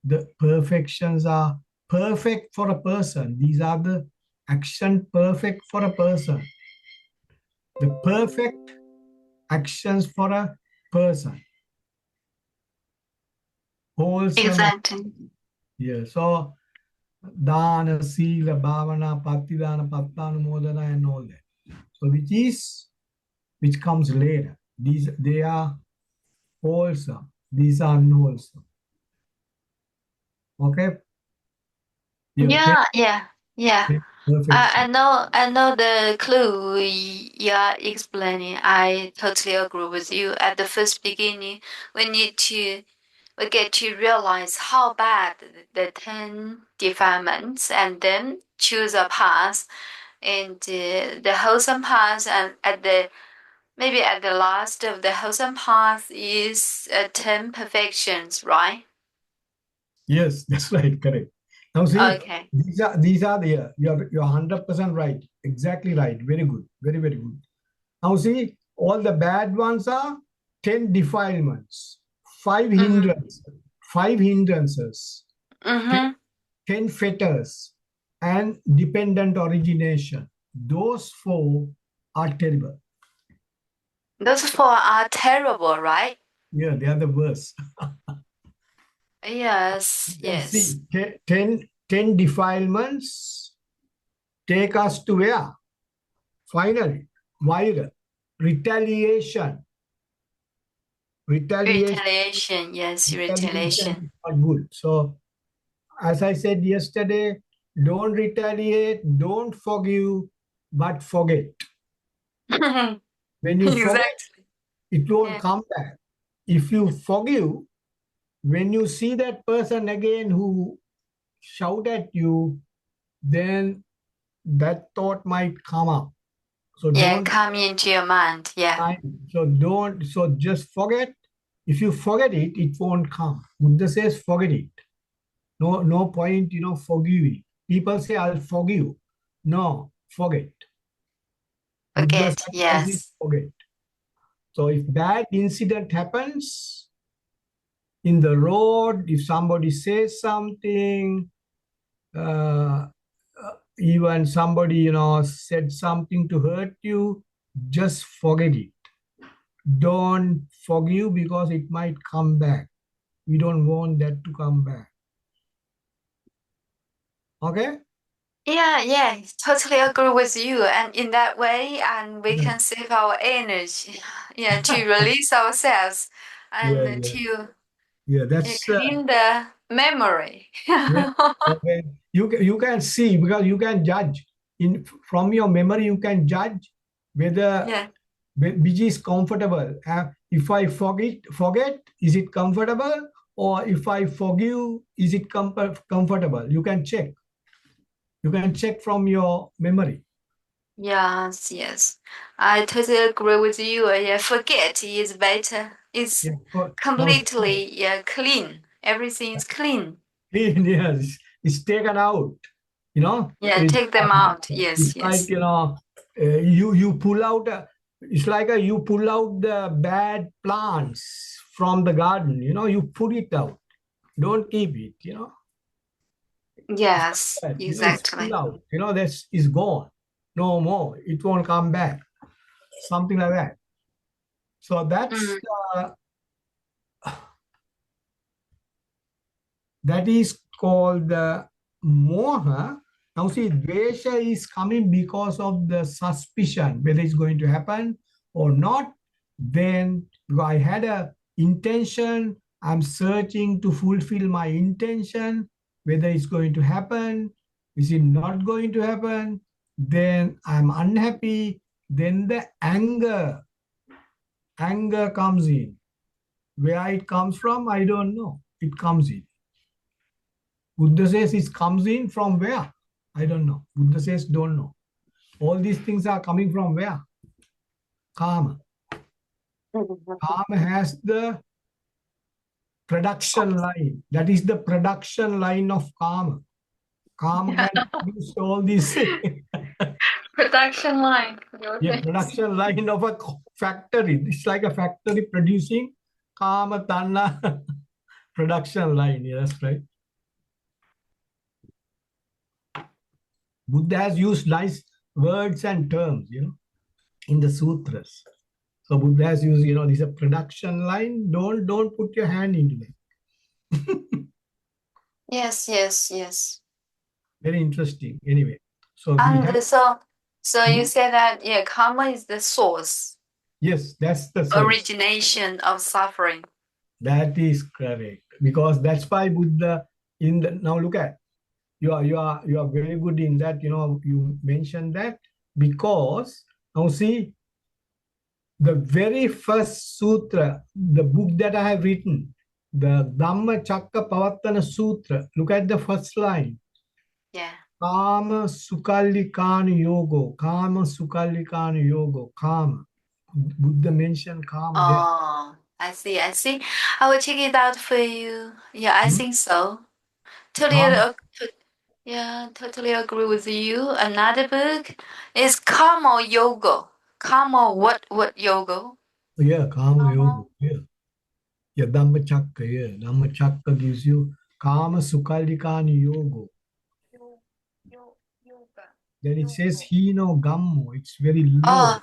D: The perfections are perfect for a person. These are the action perfect for a person. The perfect actions for a person. Wholesome.
A: Exactly.
D: Yeah. So dana, sila, bhavana, patidana, pattanumodana, and all that. So which comes later. They are wholesome. These are unwholesome. Okay.
A: Yeah, yeah, yeah.
D: Perfection.
A: I know the clue you are explaining. I totally agree with you. At the first beginning, we get to realize how bad the 10 defilements, and then choose a path, and the wholesome path, and maybe at the last of the wholesome path is 10 perfections, right?
D: Yes, that's right. Correct. Now see,
A: Okay.
D: these are the you're 100% right. Exactly right. Very good. Very, very good. Now see, all the bad ones are 10 defilements,
A: Mm-hmm.
D: five hindrances, 10,
A: Mm-hmm.
D: 10 fetters, and dependent origination. Those four are terrible.
A: Those four are terrible, right?
D: Yeah, they are the worst.
A: Yes,
D: And
A: yes.
D: see, 10 defilements take us to where? Finally, violence, retaliation.
A: Retaliation, yes,
D: Retaliation
A: retaliation.
D: is not good. So, as I said yesterday, don't retaliate, don't forgive, but forget. When you forget,
A: Exactly.
D: it won't
A: Yeah.
D: come back. If you forgive, when you see that person again who shout at you, then that thought might come up. So
A: Yeah,
D: don't
A: come into your mind. Yeah.
D: so just forget. If you forget it, it won't come. Buddha says forget it. No point, forgiving. People say I'll forgive. No, forget. Buddha's
A: Forget.
D: advice is
A: Yes.
D: forget. So if bad incident happens in the road, if somebody says something, uh, even somebody said something to hurt you, just forget it. Don't forgive because it might come back. We don't want that to come back. Okay?
A: Yeah, yeah, totally agree with you. And in that way, and we
D: Yeah,
A: can save our energy, yeah, to release ourselves
D: yeah,
A: and
D: yeah.
A: to
D: Yeah, that's
A: clean the memory.
D: yeah. Okay. You can see because you can judge from your memory. You can judge whether
A: Yeah.
D: which is comfortable. If I forget, is it comfortable? Or if I forgive, is it comfortable? You can check. You can check from your memory.
A: Yes, yes. I totally agree with you. Yeah, forget is better. It's
D: Yeah. Now,
A: completely, yeah, clean. Everything is clean.
D: yes, it's taken out. You know,
A: Yeah,
D: it's
A: take them out. Yes,
D: it's like
A: yes.
D: you pull out. It's like you pull out the bad plants from the garden. You put it out. Don't keep it. It's
A: Yes,
D: like that. It's pulled
A: exactly.
D: out. That's is gone. No more. It won't come back. Something like that. So that's
A: Mm.
D: That is called the moha. Now see, dvesha is coming because of the suspicion, whether it's going to happen or not. Then I had a intention, I'm searching to fulfill my intention, whether it's going to happen, is it not going to happen, then I'm unhappy, then the anger comes in. Where it comes from, I don't know. It comes in. Buddha says it comes in from where? I don't know. Buddha says don't know. All these things are coming from where? Karma. Karma has the production line. That is the production line of karma. Karma can produce all these
A: Production line.
D: yeah, production line of a factory. It's like a factory producing karma tanna production line. Yeah, that's right. Buddha has used nice words and terms, in the sutras. So Buddha has used, this is a production line. Don't put your hand into that.
A: Yes.
D: Very interesting. Anyway, so we
A: And
D: have
A: so you said that karma is the source,
D: yes, that's the source.
A: origination of suffering.
D: That is correct. Because that's why Buddha now look at you are very good in that, you mentioned that because now see the very first sutra, the book that I have written, the Dhamma Chakka Pavattana Sutra, look at the first line.
A: Yeah.
D: Kama Sukallikanu Yogo. Kama Sukallikanu Yogo. Kama. Buddha mentioned karma there.
A: Oh, I see. I will check it out for you. Yeah, I think so.
D: Karma.
A: Totally agree with you. Another book is Karma Yoga. Karma what yoga?
D: Yeah, karma yoga.
A: Karma.
D: Yeah, Dhamma Chakra. Yeah, Dhamma Chakra gives you Kama Sukallikanu Yogo.
A: Yoga.
D: Then it says Hino Gammo. It's very low.
A: Oh,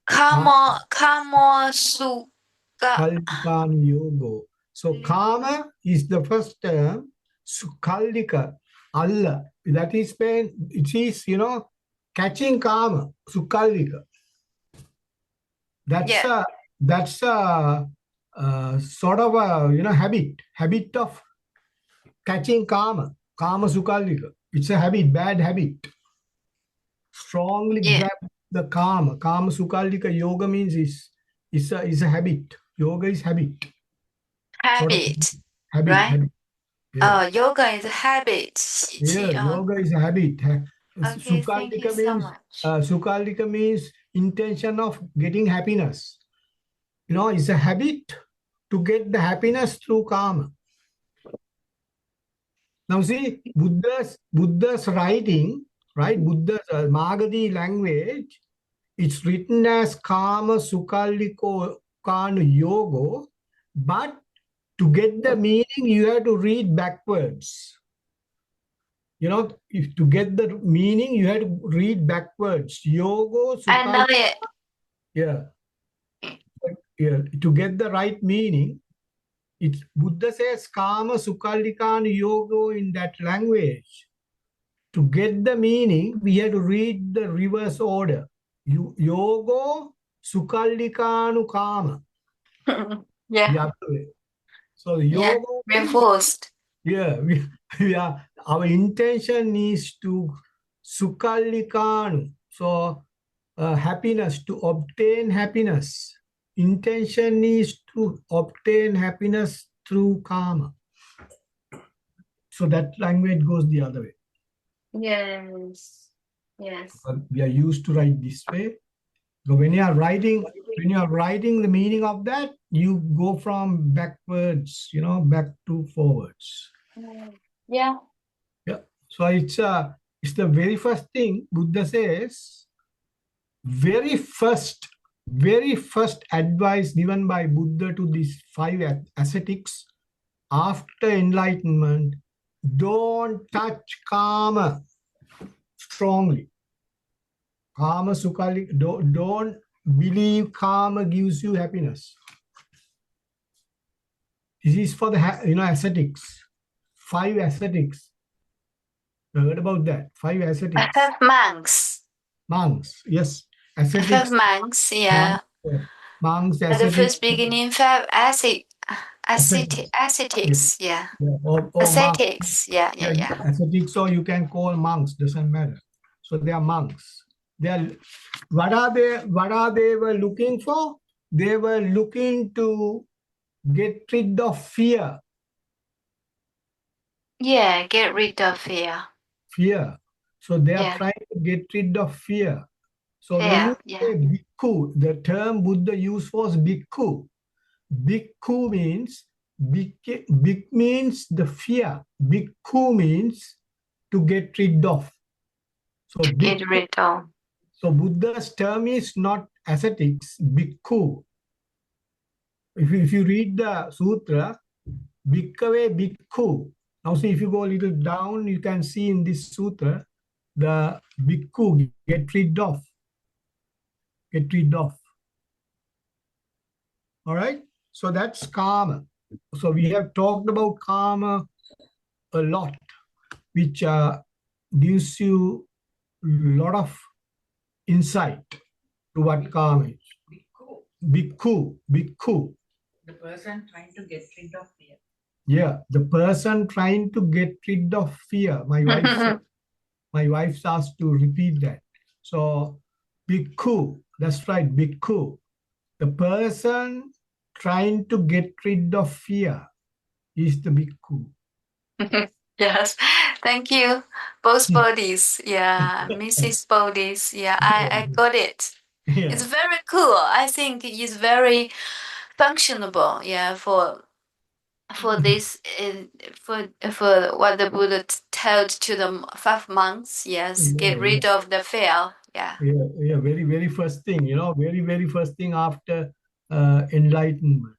A: Karma Suka.
D: Kallikanu Yogo. So karma is the first term. Sukallika, Allah. That is when it is, catching karma. Sukallika. That's
A: Yeah.
D: a sort of a habit of catching karma. Karma Sukallika. It's a habit, bad habit. Strongly
A: Yeah.
D: grab the karma. Karma Sukallika yoga means is a habit. Yoga is habit. Sort of
A: Habit.
D: habit.
A: Right?
D: Habit. Yeah.
A: Oh, yoga is a habit.
D: Yeah, yoga is a habit.
A: Okay, thank you so much.
D: Sukallika means intention of getting happiness. It's a habit to get the happiness through karma. Now see, Buddha's writing, right? Buddha's Magadhi language, it's written as Kama Sukalliko Kanu Yogo, but to get the meaning, you have to read backwards. If to get the meaning, you have to read backwards. Yogo
A: I know
D: Sukalliko.
A: it.
D: Yeah. To get the right meaning, Buddha says Kama Sukallikanu Yogo in that language. To get the meaning, we have to read the reverse order. Yogo Sukallikanu Kama.
A: Yeah.
D: So
A: Yeah.
D: yoga means,
A: Reinforced.
D: yeah, our intention is to Sukallikanu. So happiness, to obtain happiness. Intention is to obtain happiness through karma. So that language goes the other way.
A: Yes.
D: But we are used to write this way. So when you are writing the meaning of that, you go from backwards, back to forwards.
A: Yeah.
D: Yeah. So it's the very first thing Buddha says. Very first advice given by Buddha to these 5 ascetics after enlightenment: don't touch karma strongly. Karma sukali, don't believe karma gives you happiness. This is for the ascetics. 5 ascetics. You heard about that? 5 ascetics.
A: 5 monks.
D: Monks, yes.
A: 5
D: Ascetics,
A: monks, yeah.
D: monks,
A: At the
D: ascetics,
A: first beginning, 5
D: ascetics.
A: ascetics, yeah.
D: Yeah, or monks.
A: Ascetics, yeah.
D: Ascetics, or you can call monks, doesn't matter. So they are monks. They are, what are they were looking for? They were looking to get rid of fear.
A: Yeah, get rid of fear.
D: Fear. So they are
A: Yeah,
D: trying to get rid of fear. So when
A: fear,
D: you
A: yeah.
D: say bhikkhu, the term Buddha used was bhikkhu. Bhikkhu means, bhik means the fear. Bhikkhu means to get rid of. So
A: Get
D: bhikkhu,
A: rid of.
D: so Buddha's term is not ascetics, bhikkhu. If you read the sutra, bhikkhave bhikkhu. Now see, if you go a little down, you can see in this sutra, the bhikkhu, get rid of. Get rid of. All right? So that's karma. So we have talked about karma a lot, which gives you a lot of insight to what karma is. Bhikkhu, bhikkhu.
F: The person trying to get rid of fear.
D: Yeah, the person trying to get rid of fear. My wife asked to repeat that. So bhikkhu, that's right, bhikkhu. The person trying to get rid of fear is the bhikkhu.
A: Yes, thank you. Both bodies, yeah, Mrs. Bodies, yeah, I got it.
D: Yeah.
A: It's very cool. I think it's very functionable, yeah, for this for what the Buddha told to the 5 monks. Yes, get rid of the fear. Yeah.
D: Yeah, very first thing, very first thing after enlightenment.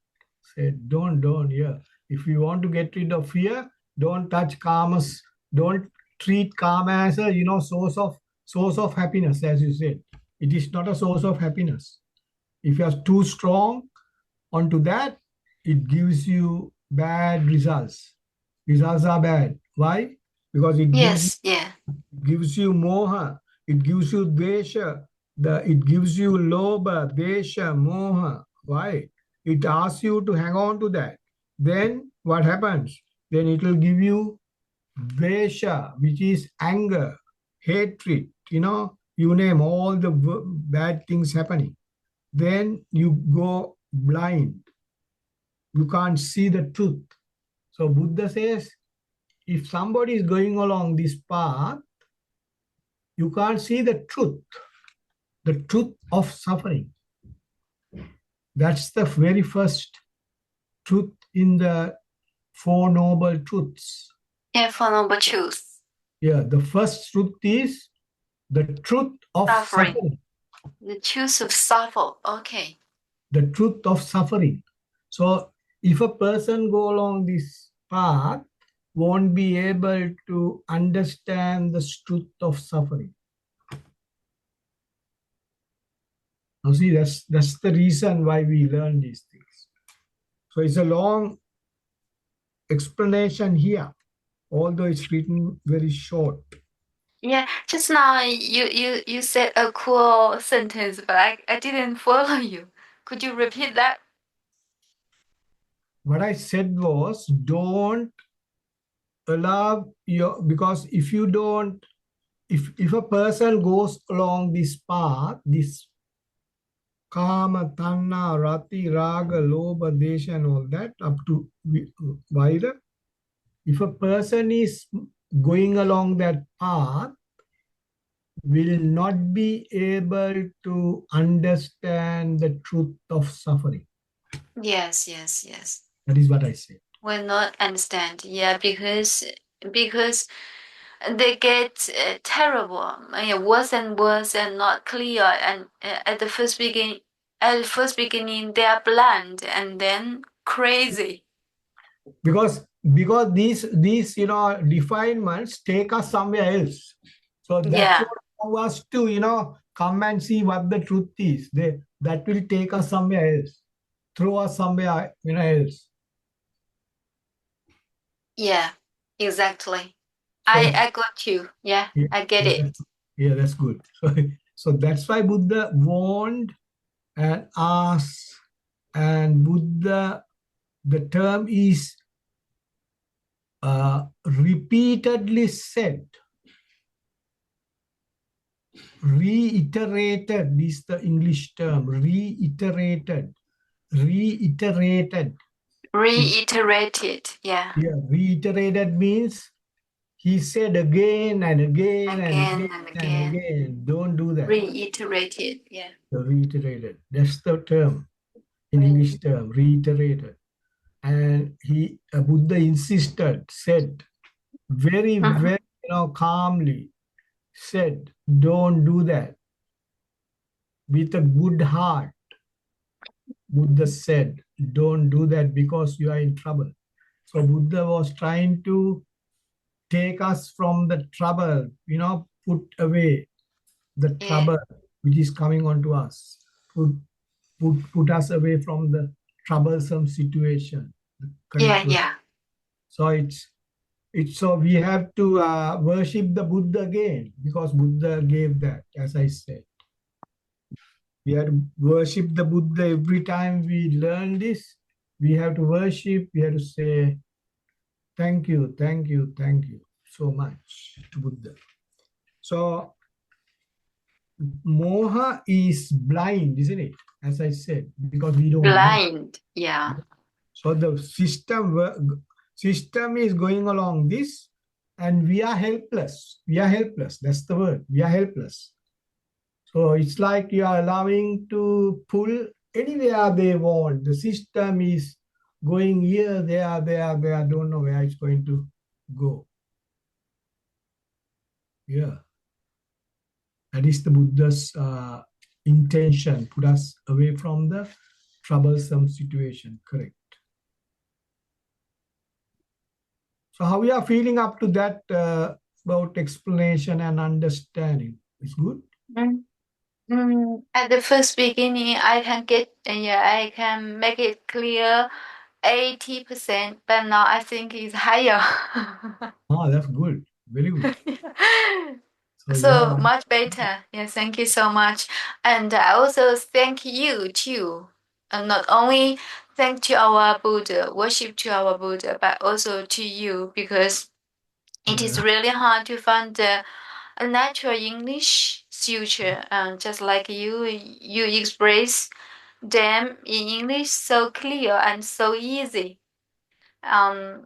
D: Said, don't, yeah. If you want to get rid of fear, don't touch karmas, don't treat karma as a, source of happiness, as you said. It is not a source of happiness. If you are too strong onto that, it gives you bad results. Results are bad. Why? Because it
A: Yes, yeah.
D: gives you moha, it gives you desha, it gives you lobha, desha, moha. Why? It asks you to hang on to that. Then what happens? Then it will give you desha, which is anger, hatred, you name all the bad things happening. Then you go blind. You can't see the truth. So Buddha says, if somebody is going along this path, you can't see the truth of suffering. That's the very first truth in the Four Noble Truths.
A: Yeah, for noble truth.
D: Yeah, the first truth is the truth of suffering.
A: The truth of suffer. Okay.
D: The truth of suffering. So if a person go along this path, won't be able to understand the truth of suffering. Now see, that's the reason why we learn these things. So it's a long explanation here, although it's written very short.
A: Yeah, just now you said a cool sentence, but I didn't follow you. Could you repeat that?
D: What I said was, don't allow because if you don't, if a person goes along this path, this kama, tanna, rati, raga, lobha, desha, and all that, up to vaira, if a person is going along that path, will not be able to understand the truth of suffering.
A: Yes.
D: That is what I said.
A: Will not understand. Yeah, because they get terrible, worse and worse, and not clear. And at the first beginning, they are bland, and then crazy.
D: Because these definements take us somewhere else. So that's
A: Yeah.
D: what allow us to come and see what the truth is. That will take us somewhere else, throw us somewhere else.
A: Yeah. Exactly.
D: So
A: I got you. Yeah,
D: yeah,
A: I get
D: yeah,
A: it.
D: that's good. So that's why Buddha warned and asked, and Buddha, the term is repeatedly said, reiterated is the English term, reiterated, reiterated.
A: Reiterated. Yeah.
D: Yeah, reiterated means he said again and again and
A: Again
D: again
A: and
D: and
A: again.
D: again, don't do that.
A: Reiterated. Yeah.
D: So reiterated, that's the term, in English term, reiterated. And Buddha insisted, said, very,
A: Mhm.
D: very, calmly, said, don't do that. With a good heart, Buddha said, don't do that because you are in trouble. So Buddha was trying to take us from the trouble, put away the
A: Yeah.
D: trouble which is coming onto us, put us away from the troublesome situation. The
A: Yeah.
D: correct word.
A: Yeah.
D: So it's so we have to worship the Buddha again because Buddha gave that, as I said. We have to worship the Buddha every time we learn this. We have to worship, we have to say, thank you, thank you, thank you so much to Buddha. So moha is blind, isn't it? As I said, because we don't know.
A: Blind. Yeah.
D: So the system is going along this, and we are helpless. We are helpless. That's the word. We are helpless. So it's like you are allowing to pull anywhere they want. The system is going here, there, there, there. Don't know where it's going to go. Yeah. That is the Buddha's intention, put us away from the troublesome situation. Correct. So how we are feeling up to that about explanation and understanding? It's good?
A: Mm. At the first beginning, I can get, yeah, I can make it clear 80%, but now I think it's higher.
D: Oh, that's good. Very good. So
A: So
D: yeah,
A: much better. Yeah, thank you so much. And I also thank you too. And not only thank to our Buddha, worship to our Buddha, but also to you because it is
D: yeah.
A: really hard to find a natural English suture. Just like you express them in English so clear and so easy. Um,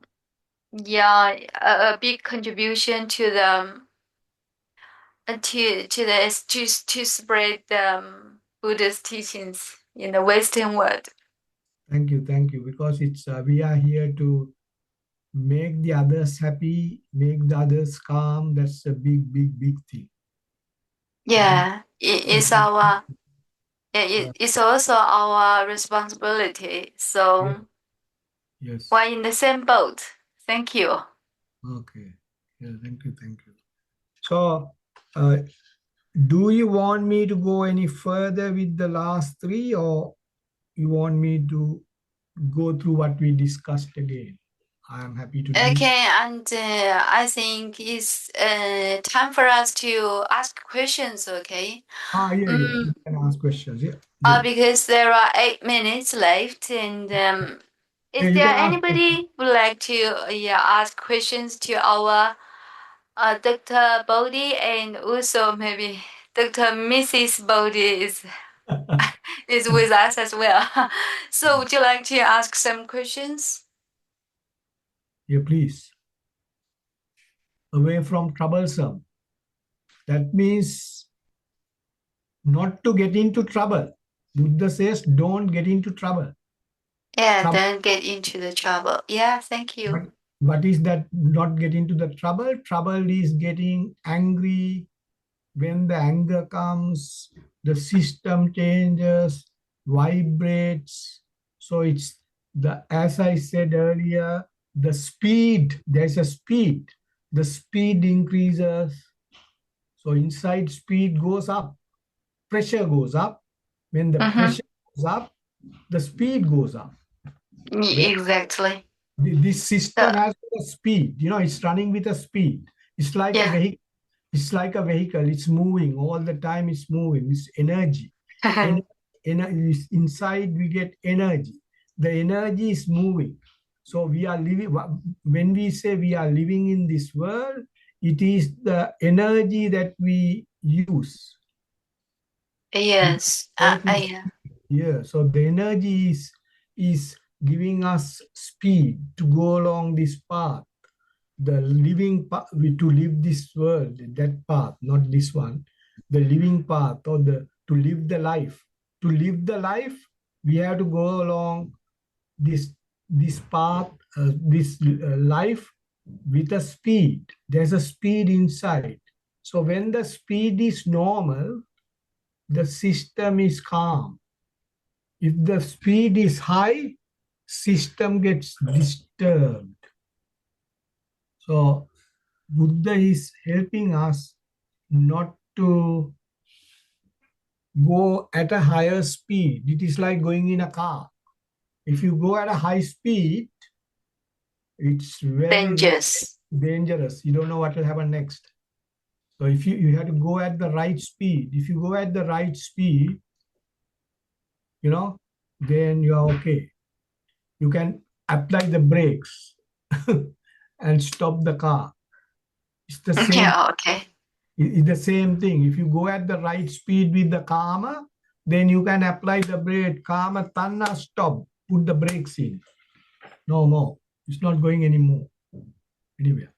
A: yeah, a big contribution to the to spread Buddha's teachings in the Western world.
D: Thank you. Because it's we are here to make the others happy, make the others calm. That's a big, big, big thing.
A: Yeah, it's our
D: Yeah,
A: it's also our responsibility.
D: yeah,
A: So
D: yes.
A: we're in the same boat. Thank you.
D: Okay. Yeah, thank you, thank you. So, uh, do you want me to go any further with the last three, or you want me to go through what we discussed again? I am happy to do.
A: Okay, and I think it's time for us to ask questions. Okay.
D: Yeah, yeah.
A: Mm,
D: You can ask questions. Yeah, good.
A: because there are 8 minutes left, and
D: Yeah,
A: is
D: you
A: there
D: can ask questions.
A: anybody would like to yeah ask questions to our Dr. Bodhi and also maybe Dr. Mrs. Bodhi is with us as well. So would you like to ask some questions?
D: Yeah, please. Away from troublesome. That means not to get into trouble. Buddha says, don't get into trouble.
A: Yeah,
D: Trouble.
A: don't get into the trouble. Yeah, thank you.
D: What is that? Not get into the trouble. Trouble is getting angry. When the anger comes, the system changes, vibrates. So it's as I said earlier, the speed, there's a speed. The speed increases. So inside speed goes up, pressure goes up. When the
A: Mm-hmm.
D: pressure goes up, the speed goes up. When
A: Exactly.
D: This system
A: The,
D: has a speed, it's running with a speed. It's like a
A: yeah.
D: vehicle. It's like a vehicle. It's moving all the time. It's moving. It's energy. Inside we get energy. The energy is moving. So we are living. When we say we are living in this world, it is the energy that we use.
A: Yes.
D: Working.
A: Yeah.
D: Yeah. So the energy is giving us speed to go along this path. The living path, to live this world, that path, not this one, the living path, or to live the life. To live the life, we have to go along this path, this life with a speed. There's a speed inside. So when the speed is normal, the system is calm. If the speed is high, system gets disturbed. So Buddha is helping us not to go at a higher speed. It is like going in a car. If you go at a high speed, it's very
A: Dangerous.
D: dangerous. You don't know what will happen next. So if you have to go at the right speed. If you go at the right speed, then you are okay. You can apply the brakes and stop the car. It's the same.
A: Yeah. Okay.
D: It's the same thing. If you go at the right speed with the karma, then you can apply the brake. Karma, tanna, stop. Put the brakes in. No more. It's not going anymore. Anywhere.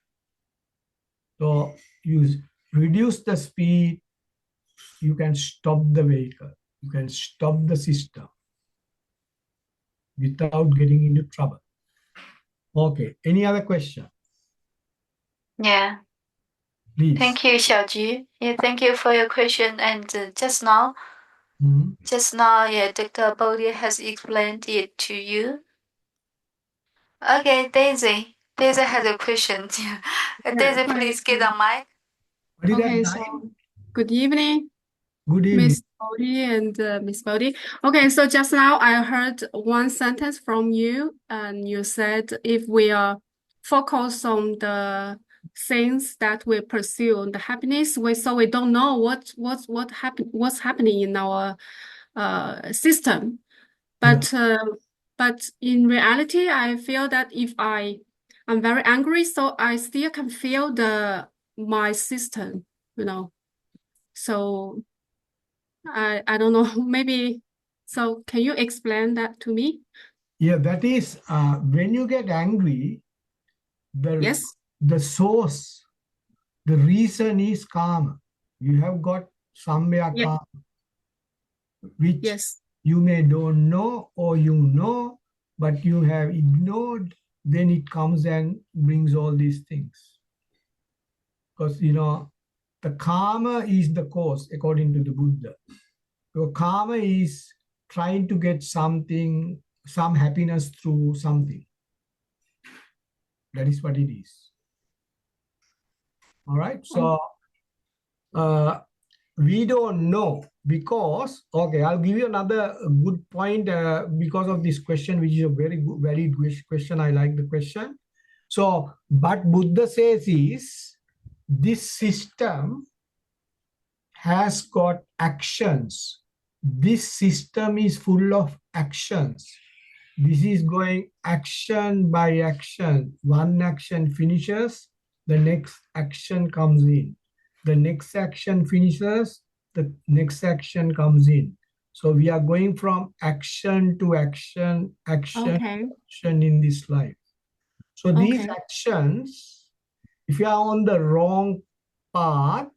D: So you reduce the speed. You can stop the vehicle. You can stop the system without getting into trouble. Okay. Any other question?
A: Yeah.
D: Please.
A: Thank you, Xiaoju. Yeah, thank you for your question. And just now, yeah, Dr. Bodhi has explained it to you. Okay, Daisy. Daisy has a question. Daisy, please get on mic.
D: What is
G: Okay,
D: that
G: so
D: time?
G: good evening,
D: Good evening.
G: Miss Bodhi and Miss Bodhi. Okay, so just now I heard one sentence from you, and you said if we are focused on the things that we pursue, the happiness, we don't know what's happening in our system. But in reality, I feel that if I'm very angry, so I still can feel my system, So I don't know, maybe. So can you explain that to me?
D: Yeah, that is when you get angry,
G: Yes.
D: the source, the reason is karma. You have got somewhere
G: Yeah.
D: karma, which
G: Yes.
D: you may don't know or you know, but you have ignored. Then it comes and brings all these things. Because, the karma is the cause, according to the Buddha. Your karma is trying to get something, some happiness through something. That is what it is. All right. So we don't know because, okay, I'll give you another good point because of this question, which is a very good, very good question. I like the question. So, but Buddha says is this system has got actions. This system is full of actions. This is going action by action. One action finishes, the next action comes in. The next action finishes, the next action comes in. So we are going from action to action, action in this life. So these actions, if you are on the wrong path,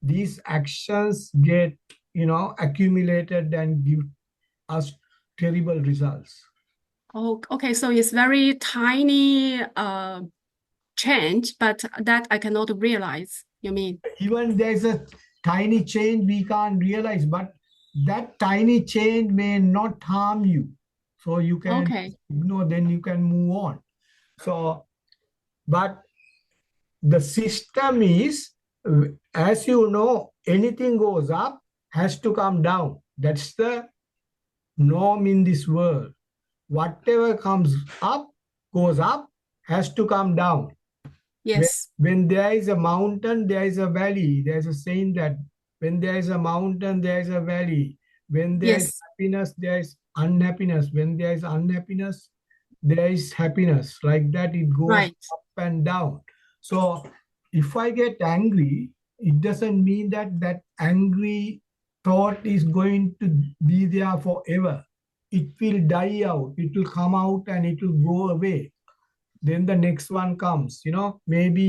D: these actions get, accumulated and give us terrible results.
G: Oh, okay. So it's very tiny change, but that I cannot realize, you mean?
D: Even there's a tiny change we can't realize, but that tiny change may not harm you. So you can ignore, then you can move on. So, but the system is, as you know, anything goes up has to come down. That's the norm in this world. Whatever comes up goes up has to come down.
G: Yes.
D: When there is a mountain, there is a valley. There's a saying that when there is a mountain, there is a valley. When there is
G: Yes.
D: happiness, there is unhappiness. When there is unhappiness, there is happiness. Like that, it goes
G: Right.
D: up and down. So if I get angry, it doesn't mean that that angry thought is going to be there forever. It will die out. It will come out and it will go away. Then the next one comes, maybe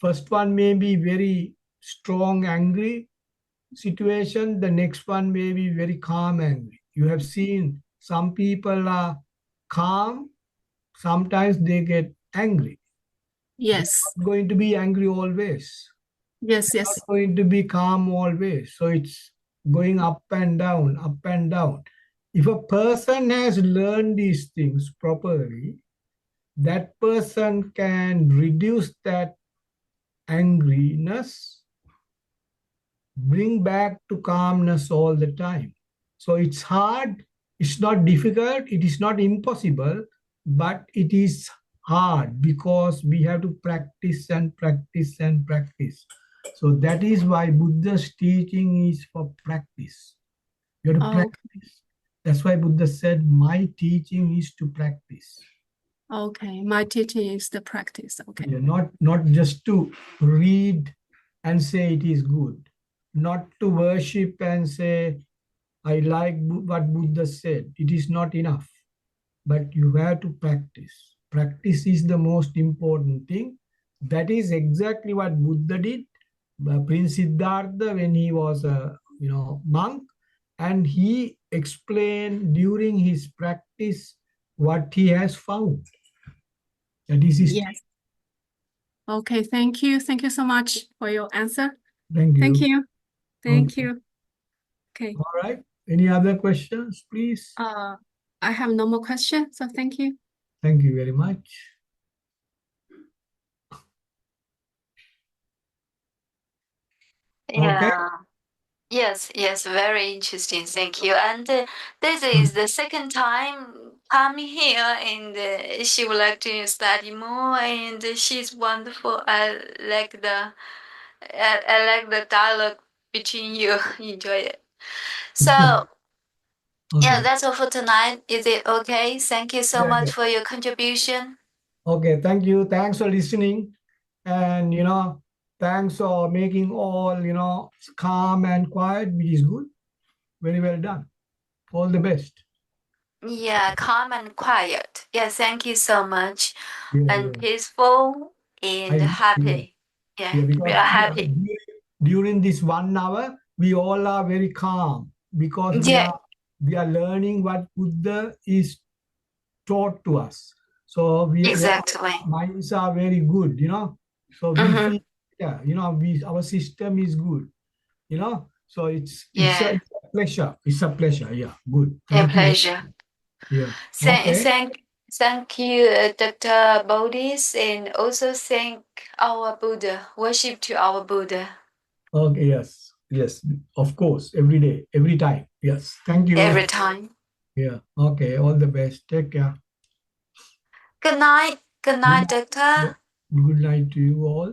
D: first one may be very strong angry situation, the next one may be very calm angry. You have seen some people are calm, sometimes they get angry. They're
G: Yes.
D: not going to be angry always,
G: Yes. Yes.
D: not going to be calm always. So it's going up and down, up and down. If a person has learned these things properly, that person can reduce that angriness, bring back to calmness all the time. So it's hard, it's not difficult, it is not impossible, but it is hard because we have to practice and practice and practice. So that is why Buddha's teaching is for practice. You have to
G: Oh,
D: practice. That's why Buddha said, my teaching is to practice.
G: okay. My teaching is the practice. Okay.
D: Yeah, not just to read and say it is good, not to worship and say I like what Buddha said. It is not enough, but you have to practice. Practice is the most important thing. That is exactly what Buddha did. Prince Siddhartha, when he was a monk, and he explained during his practice what he has found. That is his.
G: Yes. Okay. Thank you. Thank you so much for your answer.
D: Thank
G: Thank
D: you.
G: you. Thank
D: Okay.
G: you. Okay.
D: All right. Any other questions, please?
G: I have no more questions, so thank you.
D: Thank you very much. Okay.
A: Yeah. Yes, yes, very interesting. Thank you. And this is the second time coming here, and she would like to study more. And she's wonderful. I like the dialogue between you. Enjoy it. So yeah,
D: Okay.
A: that's all for tonight. Is it okay? Thank you so
D: Yeah,
A: much
D: yeah.
A: for your contribution.
D: Okay. Thank you. Thanks for listening. And, thanks for making all, calm and quiet, which is good. Very well done. All the best.
A: Yeah, calm and quiet. Yeah, thank you so much.
D: Yeah,
A: And
D: yeah.
A: peaceful and
D: Yeah,
A: happy. Yeah,
D: yeah,
A: we
D: because
A: are happy.
D: during this 1 hour, we all are very calm because
A: Yeah,
D: we are learning what Buddha is taught to us. So
A: exactly.
D: our minds are very good, So we
A: Mm-hmm.
D: feel, yeah, our system is good, So it's
A: Yeah,
D: a pleasure. It's a pleasure. Yeah, good.
A: a
D: Thank you.
A: pleasure.
D: Yeah.
A: Thank,
D: Okay.
A: thank, thank you, Dr. Bodhis, and also thank our Buddha. Worship to our Buddha
D: Okay. Yes. Yes. Of course. Every day. Every time. Yes. Thank you.
A: every time.
D: Yeah. Okay. All the best. Take care.
A: Good night. Good
D: Good
A: night,
D: night. Yeah.
A: Doctor.
D: Good night to you all.